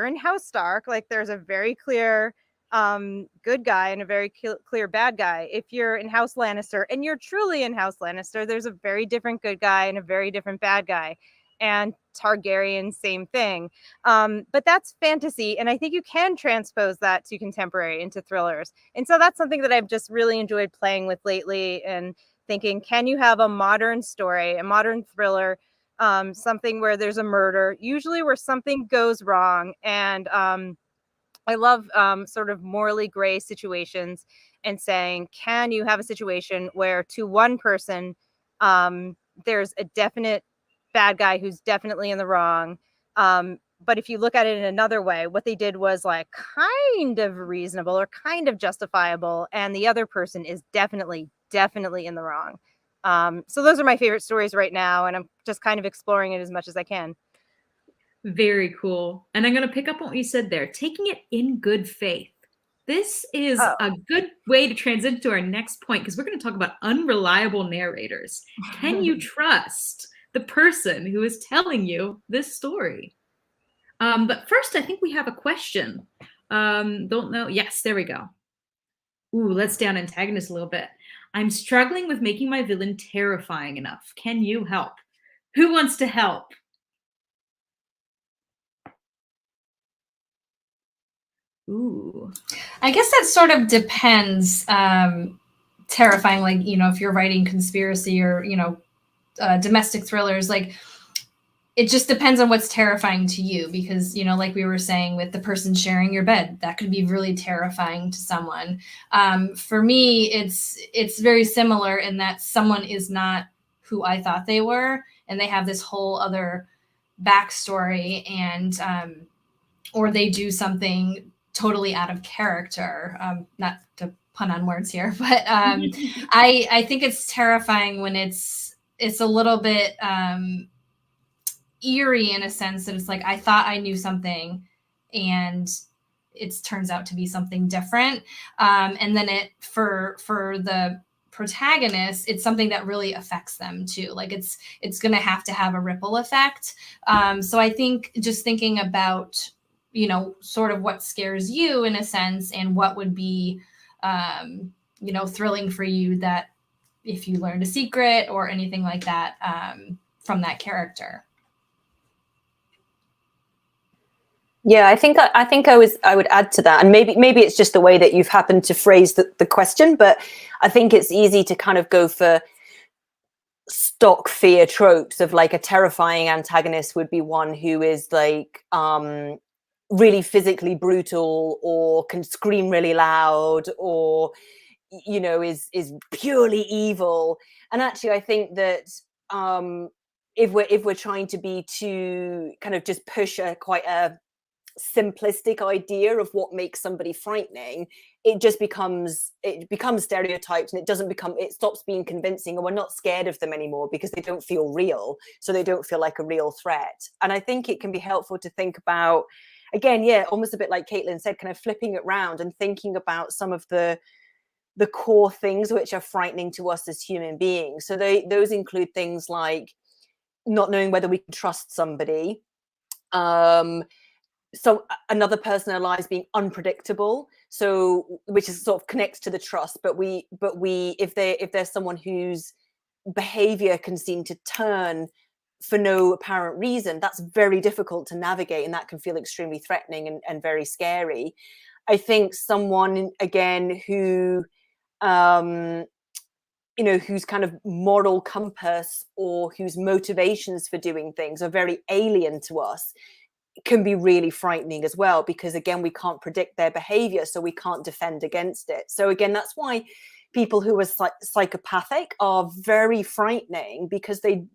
in House Stark, like there's a very clear good guy and a very clear bad guy. If you're in House Lannister and you're truly in House Lannister, there's a very different good guy and a very different bad guy. And Targaryen, same thing. But that's fantasy. And I think you can transpose that to contemporary into thrillers. And so that's something that I've just really enjoyed playing with lately, and thinking, can you have a modern story, a modern thriller, something where there's a murder, usually where something goes wrong. And I love sort of morally gray situations, and saying, can you have a situation where to one person, there's a definite bad guy who's definitely in the wrong. But if you look at it in another way, what they did was like kind of reasonable or kind of justifiable, and the other person is definitely in the wrong. So those are my favorite stories right now, and I'm just kind of exploring it as much as I can. Very cool. And I'm going to pick up on what you said there, taking it in good faith. This is a good way to transition to our next point, because we're going to talk about unreliable narrators. Can you trust the person who is telling you this story? But first, I think we have a question. Don't know. Yes, there we go. Ooh, let's down antagonist a little bit. I'm struggling with making my villain terrifying enough. Can you help? Who wants to help? Ooh. I guess that sort of depends. Terrifying, like, if you're writing conspiracy or, domestic thrillers, like, it just depends on what's terrifying to you, because, like we were saying with the person sharing your bed, that could be really terrifying to someone. For me, it's very similar in that someone is not who I thought they were, and they have this whole other backstory, and or they do something totally out of character. Not to pun on words here, but I think it's terrifying when it's a little bit eerie, in a sense that it's like, I thought I knew something and it turns out to be something different. And then for the protagonist, it's something that really affects them too. Like it's going to have a ripple effect. So I think just thinking about, sort of what scares you in a sense, and what would be, thrilling for you, that if you learned a secret or anything like that from that character. Yeah, I think I would add to that, and maybe it's just the way that you've happened to phrase the question, but I think it's easy to kind of go for stock fear tropes of like a terrifying antagonist would be one who is like really physically brutal, or can scream really loud, or is purely evil. And actually I think that if we're trying to be too kind of just push quite a simplistic idea of what makes somebody frightening, it becomes stereotypes, and it stops being convincing, and we're not scared of them anymore because they don't feel real, so they don't feel like a real threat. And I think it can be helpful to think about, again, almost a bit like Katlyn said, kind of flipping it around and thinking about some of the core things which are frightening to us as human beings. So those include things like not knowing whether we can trust somebody, so another person in our lives being unpredictable, so which is sort of connects to the trust, but if there's someone whose behavior can seem to turn for no apparent reason, that's very difficult to navigate, and that can feel extremely threatening and very scary. I think someone, again, who whose kind of moral compass or whose motivations for doing things are very alien to us, can be really frightening as well, because again, we can't predict their behavior, so we can't defend against it. So again, that's why people who are psychopathic are very frightening, because they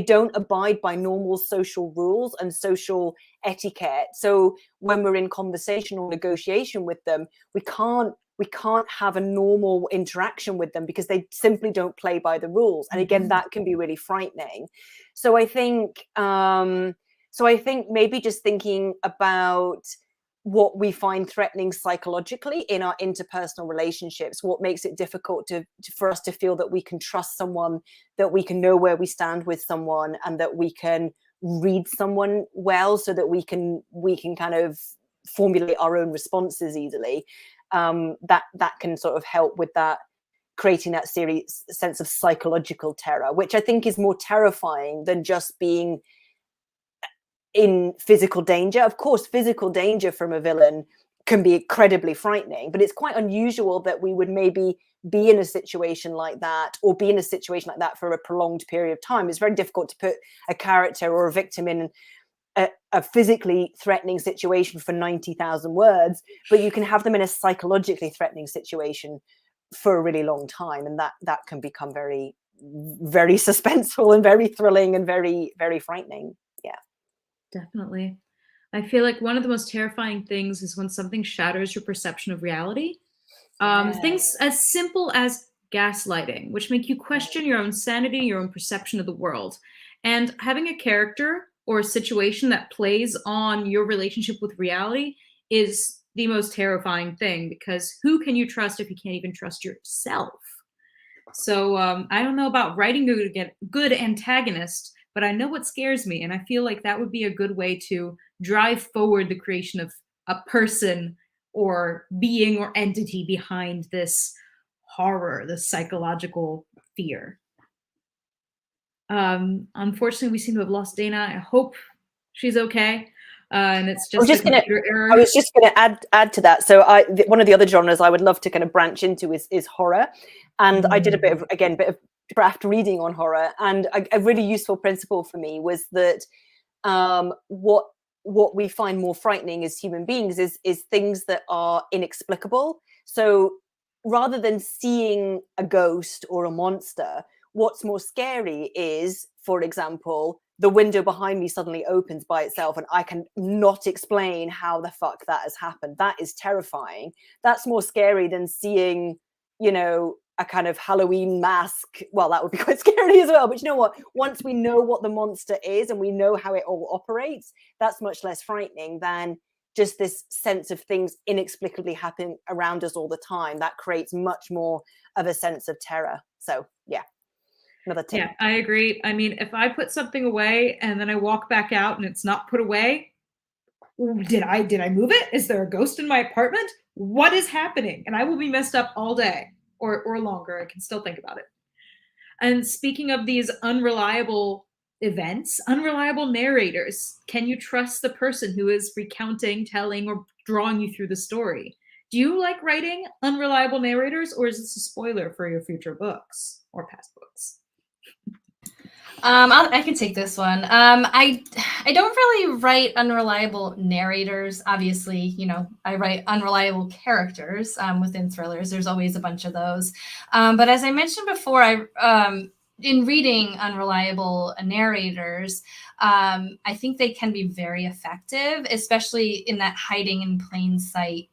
don't abide by normal social rules and social etiquette. So when we're in conversation or negotiation with them, we can't have a normal interaction with them because they simply don't play by the rules. And again, that can be really frightening. So I think maybe just thinking about what we find threatening psychologically in our interpersonal relationships, what makes it difficult for us to feel that we can trust someone, that we can know where we stand with someone, and that we can read someone well, so that we can kind of formulate our own responses easily. That can sort of help with that, creating that sense of psychological terror, which I think is more terrifying than just being in physical danger. Of course, physical danger from a villain can be incredibly frightening, but it's quite unusual that we would maybe be in a situation like that, or be in a situation like that for a prolonged period of time. It's very difficult to put a character or a victim in a physically threatening situation for 90,000 words, but you can have them in a psychologically threatening situation for a really long time, and that can become very, very suspenseful and very thrilling and very, very frightening. Yeah. Definitely. I feel like one of the most terrifying things is when something shatters your perception of reality. Things as simple as gaslighting, which make you question your own sanity, your own perception of the world. And having a character or a situation that plays on your relationship with reality is the most terrifying thing, because who can you trust if you can't even trust yourself? So I don't know about writing a good antagonist, but I know what scares me, and I feel like that would be a good way to drive forward the creation of a person or being or entity behind this horror, this psychological fear. Unfortunately, we seem to have lost Dana. I hope she's okay. And it's just a computer error. I was just going to add to that. So one of the other genres I would love to kind of branch into is horror. And I did a bit of draft reading on horror, and a really useful principle for me was that what we find more frightening as human beings is things that are inexplicable. So rather than seeing a ghost or a monster, what's more scary is, for example, the window behind me suddenly opens by itself and I can not explain how the fuck that has happened. That is terrifying. That's more scary than seeing, a kind of Halloween mask. Well, that would be quite scary as well. But you know what? Once we know what the monster is and we know how it all operates, that's much less frightening than just this sense of things inexplicably happening around us all the time. That creates much more of a sense of terror. So, yeah. Another tip. Yeah, I agree. I mean, if I put something away and then I walk back out and it's not put away, did I move it? Is there a ghost in my apartment? What is happening? And I will be messed up all day or longer. I can still think about it. And speaking of these unreliable events, unreliable narrators, can you trust the person who is recounting, telling, or drawing you through the story? Do you like writing unreliable narrators, or is this a spoiler for your future books or past books? I can take this one. I don't really write unreliable narrators. Obviously, you know, I write unreliable characters within thrillers. There's always a bunch of those. But as I mentioned before, in reading unreliable narrators, I think they can be very effective, especially in that hiding in plain sight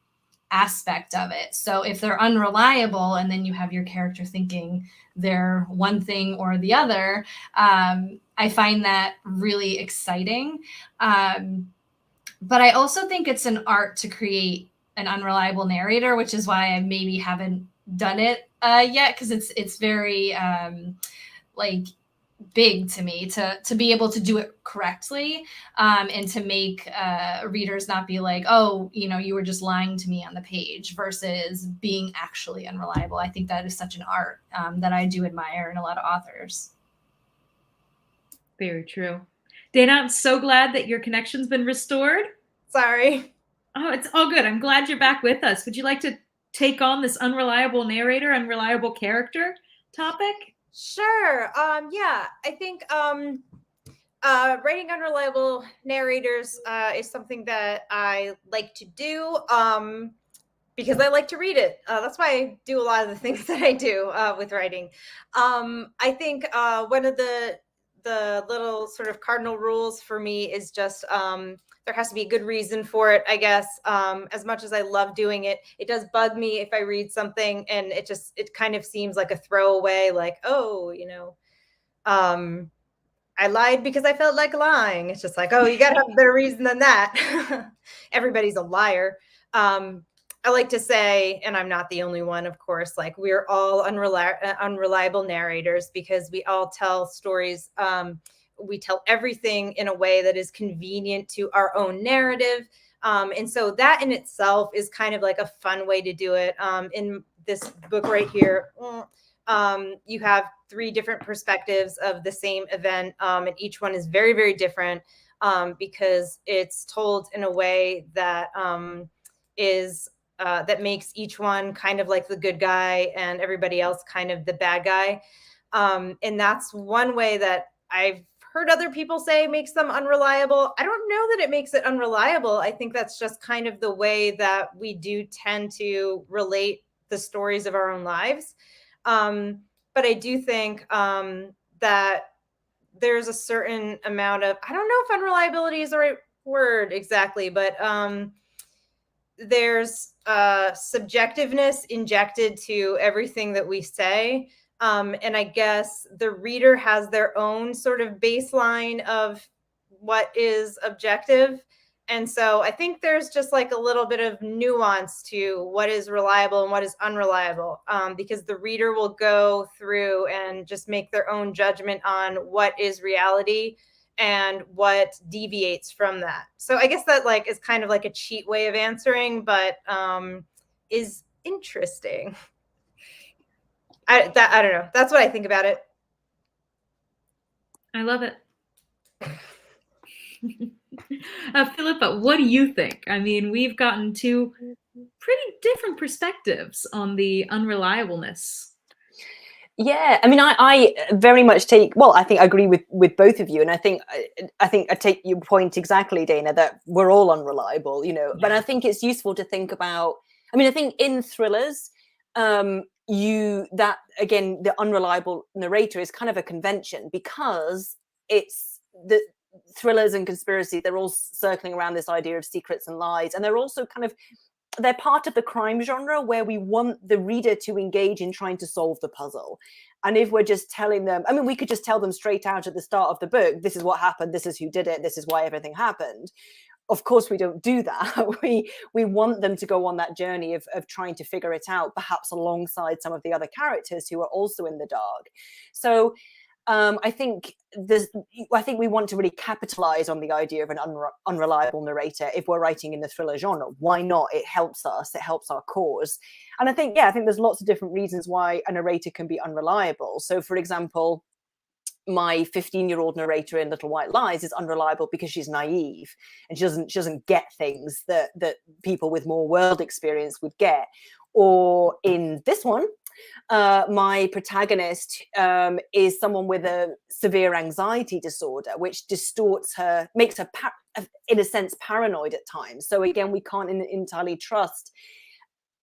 aspect of it. So if they're unreliable and then you have your character thinking they're one thing or the other, I find that really exciting. But I also think it's an art to create an unreliable narrator, which is why I maybe haven't done it yet, because it's very like big to me to be able to do it correctly, and to make readers not be like, oh, you know, you were just lying to me on the page, versus being actually unreliable. I think that is such an art that I do admire in a lot of authors. Very true. Dana, I'm so glad that your connection's been restored. Sorry. Oh, it's all good. I'm glad you're back with us. Would you like to take on this unreliable narrator, unreliable character topic? Sure. Yeah, I think writing unreliable narrators is something that I like to do because I like to read it. That's why I do a lot of the things that I do with writing. I think one of the little sort of cardinal rules for me is just there has to be a good reason for it, I guess. As much as I love doing it, it does bug me if I read something and it kind of seems like a throwaway, like, oh, you know, I lied because I felt like lying. It's just like, oh, you got to have a better reason than that. Everybody's a liar. I like to say, and I'm not the only one, of course, like we're all unreliable narrators because we all tell stories. We tell everything in a way that is convenient to our own narrative. And so that in itself is kind of like a fun way to do it. In this book right here, you have 3 different perspectives of the same event. And each one is very, very different because it's told in a way that that makes each one kind of like the good guy and everybody else kind of the bad guy. And that's one way that I've heard other people say makes them unreliable. I don't know that it makes it unreliable. I think that's just kind of the way that we do tend to relate the stories of our own lives. But I do think that there's a certain amount of, I don't know if unreliability is the right word exactly, but there's subjectiveness injected to everything that we say. And I guess the reader has their own sort of baseline of what is objective. And so I think there's just like a little bit of nuance to what is reliable and what is unreliable, because the reader will go through and just make their own judgment on what is reality and what deviates from that. So I guess that like is kind of like a cheat way of answering, but is interesting. I don't know. That's what I think about it. I love it. Philippa, what do you think? I mean, we've gotten 2 pretty different perspectives on the unreliableness. Yeah, I mean, I very much take, well, I think I agree with both of you. And I think I take your point exactly, Dana, that we're all unreliable, you know, but I think it's useful to think about, I mean, I think in thrillers, again, the unreliable narrator is kind of a convention because it's the thrillers and conspiracy, they're all circling around this idea of secrets and lies. And they're also they're part of the crime genre where we want the reader to engage in trying to solve the puzzle. And if we're just telling them, I mean, we could just tell them straight out at the start of the book, this is what happened, this is who did it, this is why everything happened. Of course, we don't do that. We want them to go on that journey of trying to figure it out, perhaps alongside some of the other characters who are also in the dark. So I think we want to really capitalize on the idea of an unreliable narrator if we're writing in the thriller genre. Why not? It helps us. It helps our cause. And I think there's lots of different reasons why a narrator can be unreliable. So, for example, my 15-year-old narrator in Little White Lies is unreliable because she's naive and she doesn't get things that people with more world experience would get. Or in this one, my protagonist is someone with a severe anxiety disorder, which distorts her, makes her, in a sense, paranoid at times. So again, we can't entirely trust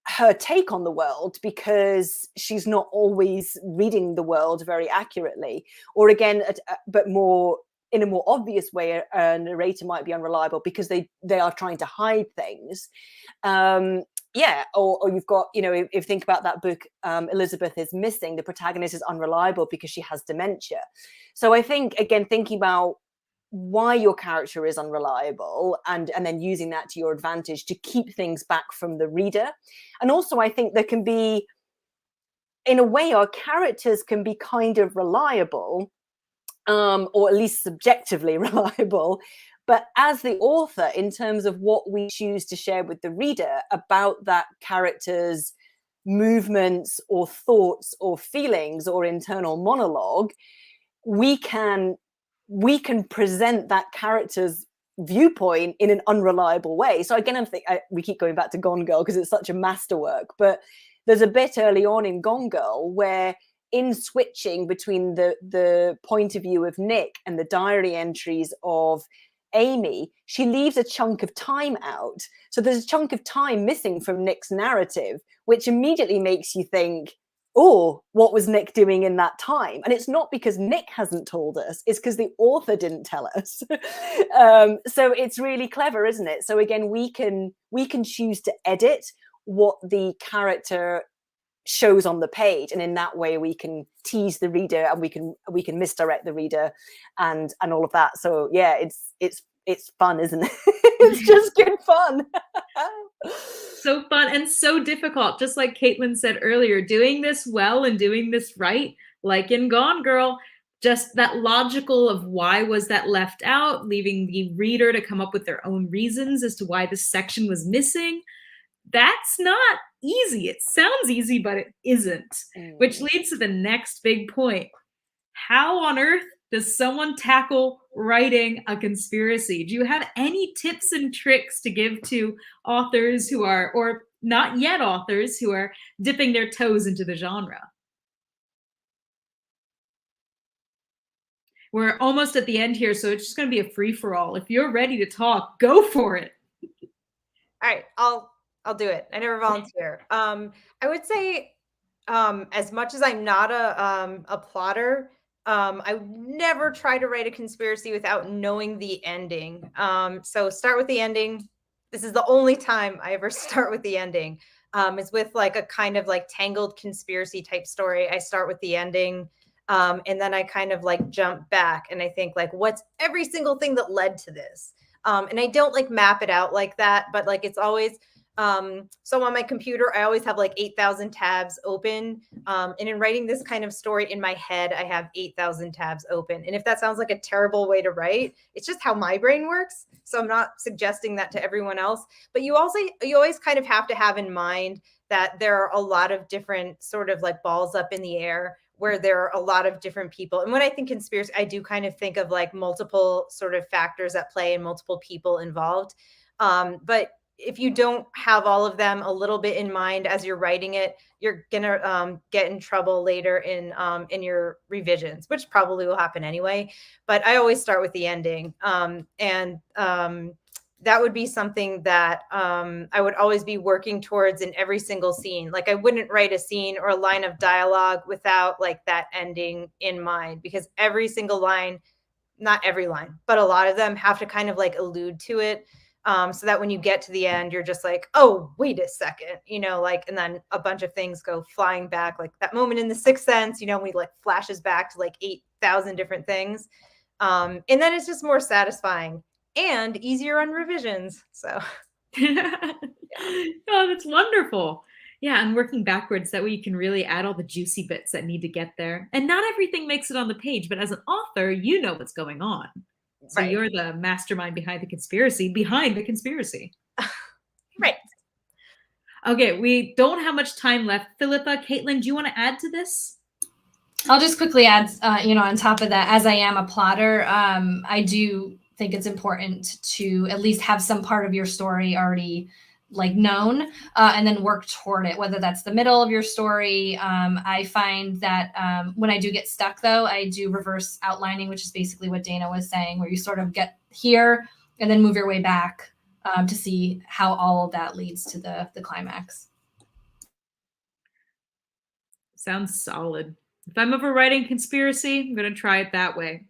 her take on the world because she's not always reading the world very accurately. Or again, but more in a more obvious way, a narrator might be unreliable because they are trying to hide things. Or you've got, if you think about that book, Elizabeth is Missing, the protagonist is unreliable because she has dementia. So I think, again, thinking about why your character is unreliable and then using that to your advantage to keep things back from the reader. And also, I think there can be, in a way, our characters can be kind of reliable, or at least subjectively reliable. But as the author, in terms of what we choose to share with the reader about that character's movements or thoughts or feelings or internal monologue, we can present that character's viewpoint in an unreliable way. So again, we keep going back to Gone Girl because it's such a masterwork. But there's a bit early on in Gone Girl where, in switching between the point of view of Nick and the diary entries of Amy, she leaves a chunk of time out. So there's a chunk of time missing from Nick's narrative, which immediately makes you think, oh, what was Nick doing in that time? And it's not because Nick hasn't told us, it's because the author didn't tell us. So it's really clever, isn't it? So again, we can choose to edit what the character shows on the page, and in that way we can tease the reader and we can misdirect the reader and all of that. So yeah, it's fun, isn't it? It's just good fun. So fun and so difficult. Just like Caitlin said earlier, doing this well and doing this right, like in Gone Girl, just that logical of why was that left out, leaving the reader to come up with their own reasons as to why this section was missing. That's not easy. It sounds easy, but it isn't. Which leads to the next big point. How on earth does someone tackle writing a conspiracy? Do you have any tips and tricks to give to authors who are, or not yet authors, who are dipping their toes into the genre? We're almost at the end here, so it's just going to be a free-for-all. If you're ready to talk, go for it. All right, I'll do it. I never volunteer. I would say, as much as I'm not a plotter, I would never try to write a conspiracy without knowing the ending. So start with the ending. This is the only time I ever start with the ending. It's with like a kind of like tangled conspiracy type story. I start with the ending. And then I kind of like jump back and I think like, what's every single thing that led to this? And I don't like map it out like that, but like it's always, so on my computer, I always have like 8,000 tabs open. And in writing this kind of story in my head, I have 8,000 tabs open. And if that sounds like a terrible way to write, it's just how my brain works. So I'm not suggesting that to everyone else, but you always kind of have to have in mind that there are a lot of different sort of like balls up in the air where there are a lot of different people. And when I think conspiracy, I do kind of think of like multiple sort of factors at play and multiple people involved. But if you don't have all of them a little bit in mind as you're writing it, you're gonna get in trouble later in your revisions, which probably will happen anyway. But I always start with the ending, and that would be something that I would always be working towards in every single scene. Like I wouldn't write a scene or a line of dialogue without like that ending in mind, because every single line, not every line, but a lot of them have to kind of like allude to it. So that when you get to the end, you're just like, oh, wait a second, like, and then a bunch of things go flying back, like that moment in The Sixth Sense, we like flashes back to like 8,000 different things. And then it's just more satisfying and easier on revisions. So. Yeah. Oh, that's wonderful. Yeah, and working backwards, that way you can really add all the juicy bits that need to get there. And not everything makes it on the page, but as an author, you know what's going on. So Right. you're the mastermind behind the conspiracy, Right. Okay, we don't have much time left. Philippa, Katlyn, do you want to add to this? I'll just quickly add, on top of that, as I am a plotter, I do think it's important to at least have some part of your story already known, and then work toward it, whether that's the middle of your story. I find that when I do get stuck, though, I do reverse outlining, which is basically what Dana was saying, where you sort of get here and then move your way back to see how all of that leads to the climax. Sounds solid. If I'm ever writing conspiracy, I'm going to try it that way.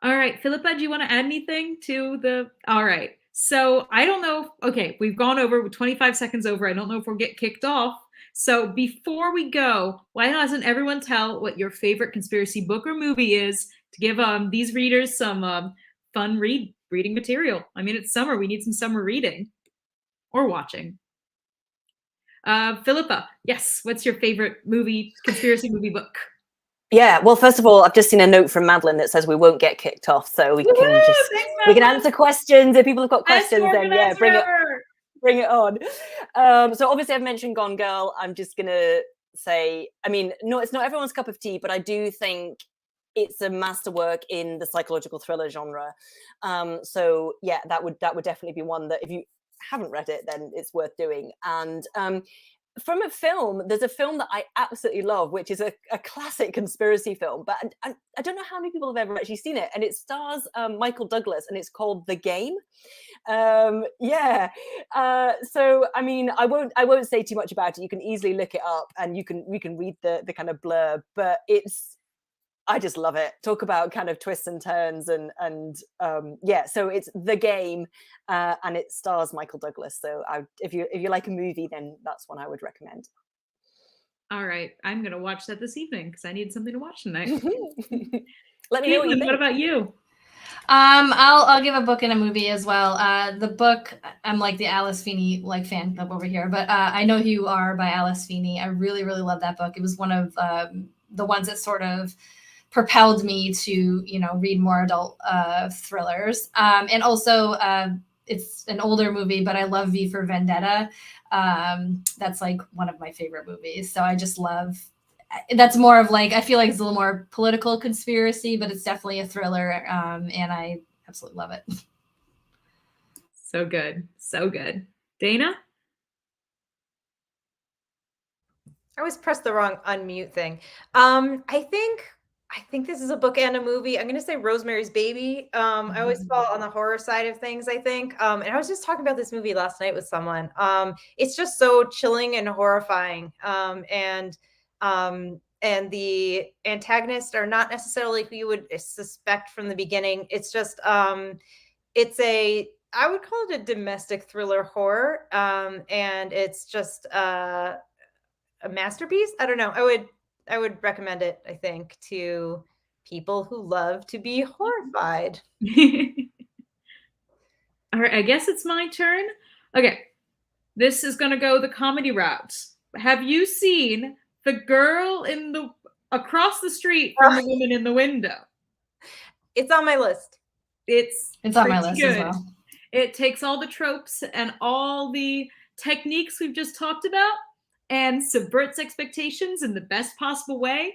All right, Philippa, do you want to add anything to the... All right. So I don't know. Okay, we've gone over 25 seconds over. I don't know if we'll get kicked off. So before we go, why doesn't everyone tell what your favorite conspiracy book or movie is to give these readers some fun reading material? I mean, it's summer. We need some summer reading or watching. Philippa, yes, what's your favorite conspiracy movie book? Yeah, well, first of all, I've just seen a note from Madeline that says we won't get kicked off, so we can answer questions. If people have got questions, then yeah, bring it on. So obviously I've mentioned Gone Girl. I'm just gonna say, I mean, no, it's not everyone's cup of tea, but I do think it's a masterwork in the psychological thriller genre. So yeah, that would definitely be one that if you haven't read it, then it's worth doing. And from a film, there's a film that I absolutely love, which is a classic conspiracy film, but I don't know how many people have ever actually seen it. And it stars Michael Douglas, and it's called The Game. Yeah. So I mean, I won't say too much about it. You can easily look it up, and you can read the kind of blurb. But I just love it. Talk about kind of twists and turns, and yeah. So it's The Game, and it stars Michael Douglas. So if you like a movie, then that's one I would recommend. All right, I'm gonna watch that this evening because I need something to watch tonight. Let me know what you think. What about you? I'll give a book and a movie as well. The book, I'm like the Alice Feeney fan club over here, but I Know Who You Are by Alice Feeney. I really, really love that book. It was one of the ones that sort of propelled me to, read more adult thrillers. And also, it's an older movie, but I love V for Vendetta. That's one of my favorite movies. So I just love, that's more of I feel like it's a little more political conspiracy, but it's definitely a thriller. And I absolutely love it. So good. So good. Dana? I always press the wrong unmute thing. I think this is a book and a movie. I'm going to say Rosemary's Baby. I always fall on the horror side of things, I think. And I was just talking about this movie last night with someone. It's just so chilling and horrifying. And the antagonists are not necessarily who you would suspect from the beginning. It's just, I would call it a domestic thriller horror. And it's just a masterpiece. I don't know. I would recommend it, I think, to people who love to be horrified. All right, I guess it's my turn. Okay, this is going to go the comedy route. Have you seen The Girl across the street from the woman in the window? It's on my list. It's on my list as well. It takes all the tropes and all the techniques we've just talked about and subverts expectations in the best possible way.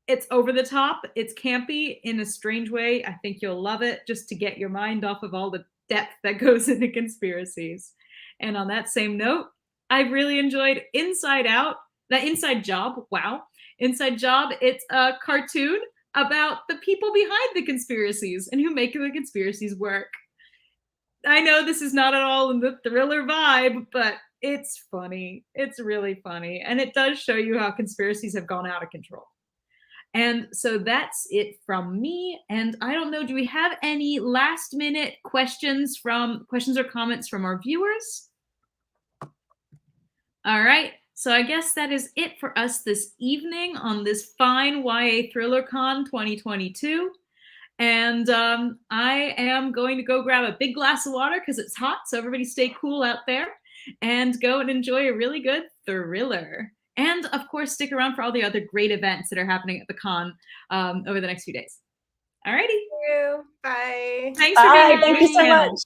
It's over the top. It's campy in a strange way. I think you'll love it, just to get your mind off of all the depth that goes into conspiracies. And on that same note, I really enjoyed Inside Out, that Inside Job. Wow. Inside Job. It's a cartoon about the people behind the conspiracies and who make the conspiracies work. I know this is not at all in the thriller vibe, but it's funny. It's really funny. And it does show you how conspiracies have gone out of control. And so that's it from me. And I don't know, do we have any last minute questions or comments from our viewers? All right. So I guess that is it for us this evening on this fine YA ThrillerCon 2022. And I am going to go grab a big glass of water because it's hot. So everybody stay cool out there. and go and enjoy a really good thriller. And of course, stick around for all the other great events that are happening at the con over the next few days. Alrighty. Thank you. Bye. Thanks for being Bye. on Thank the you so panel. much.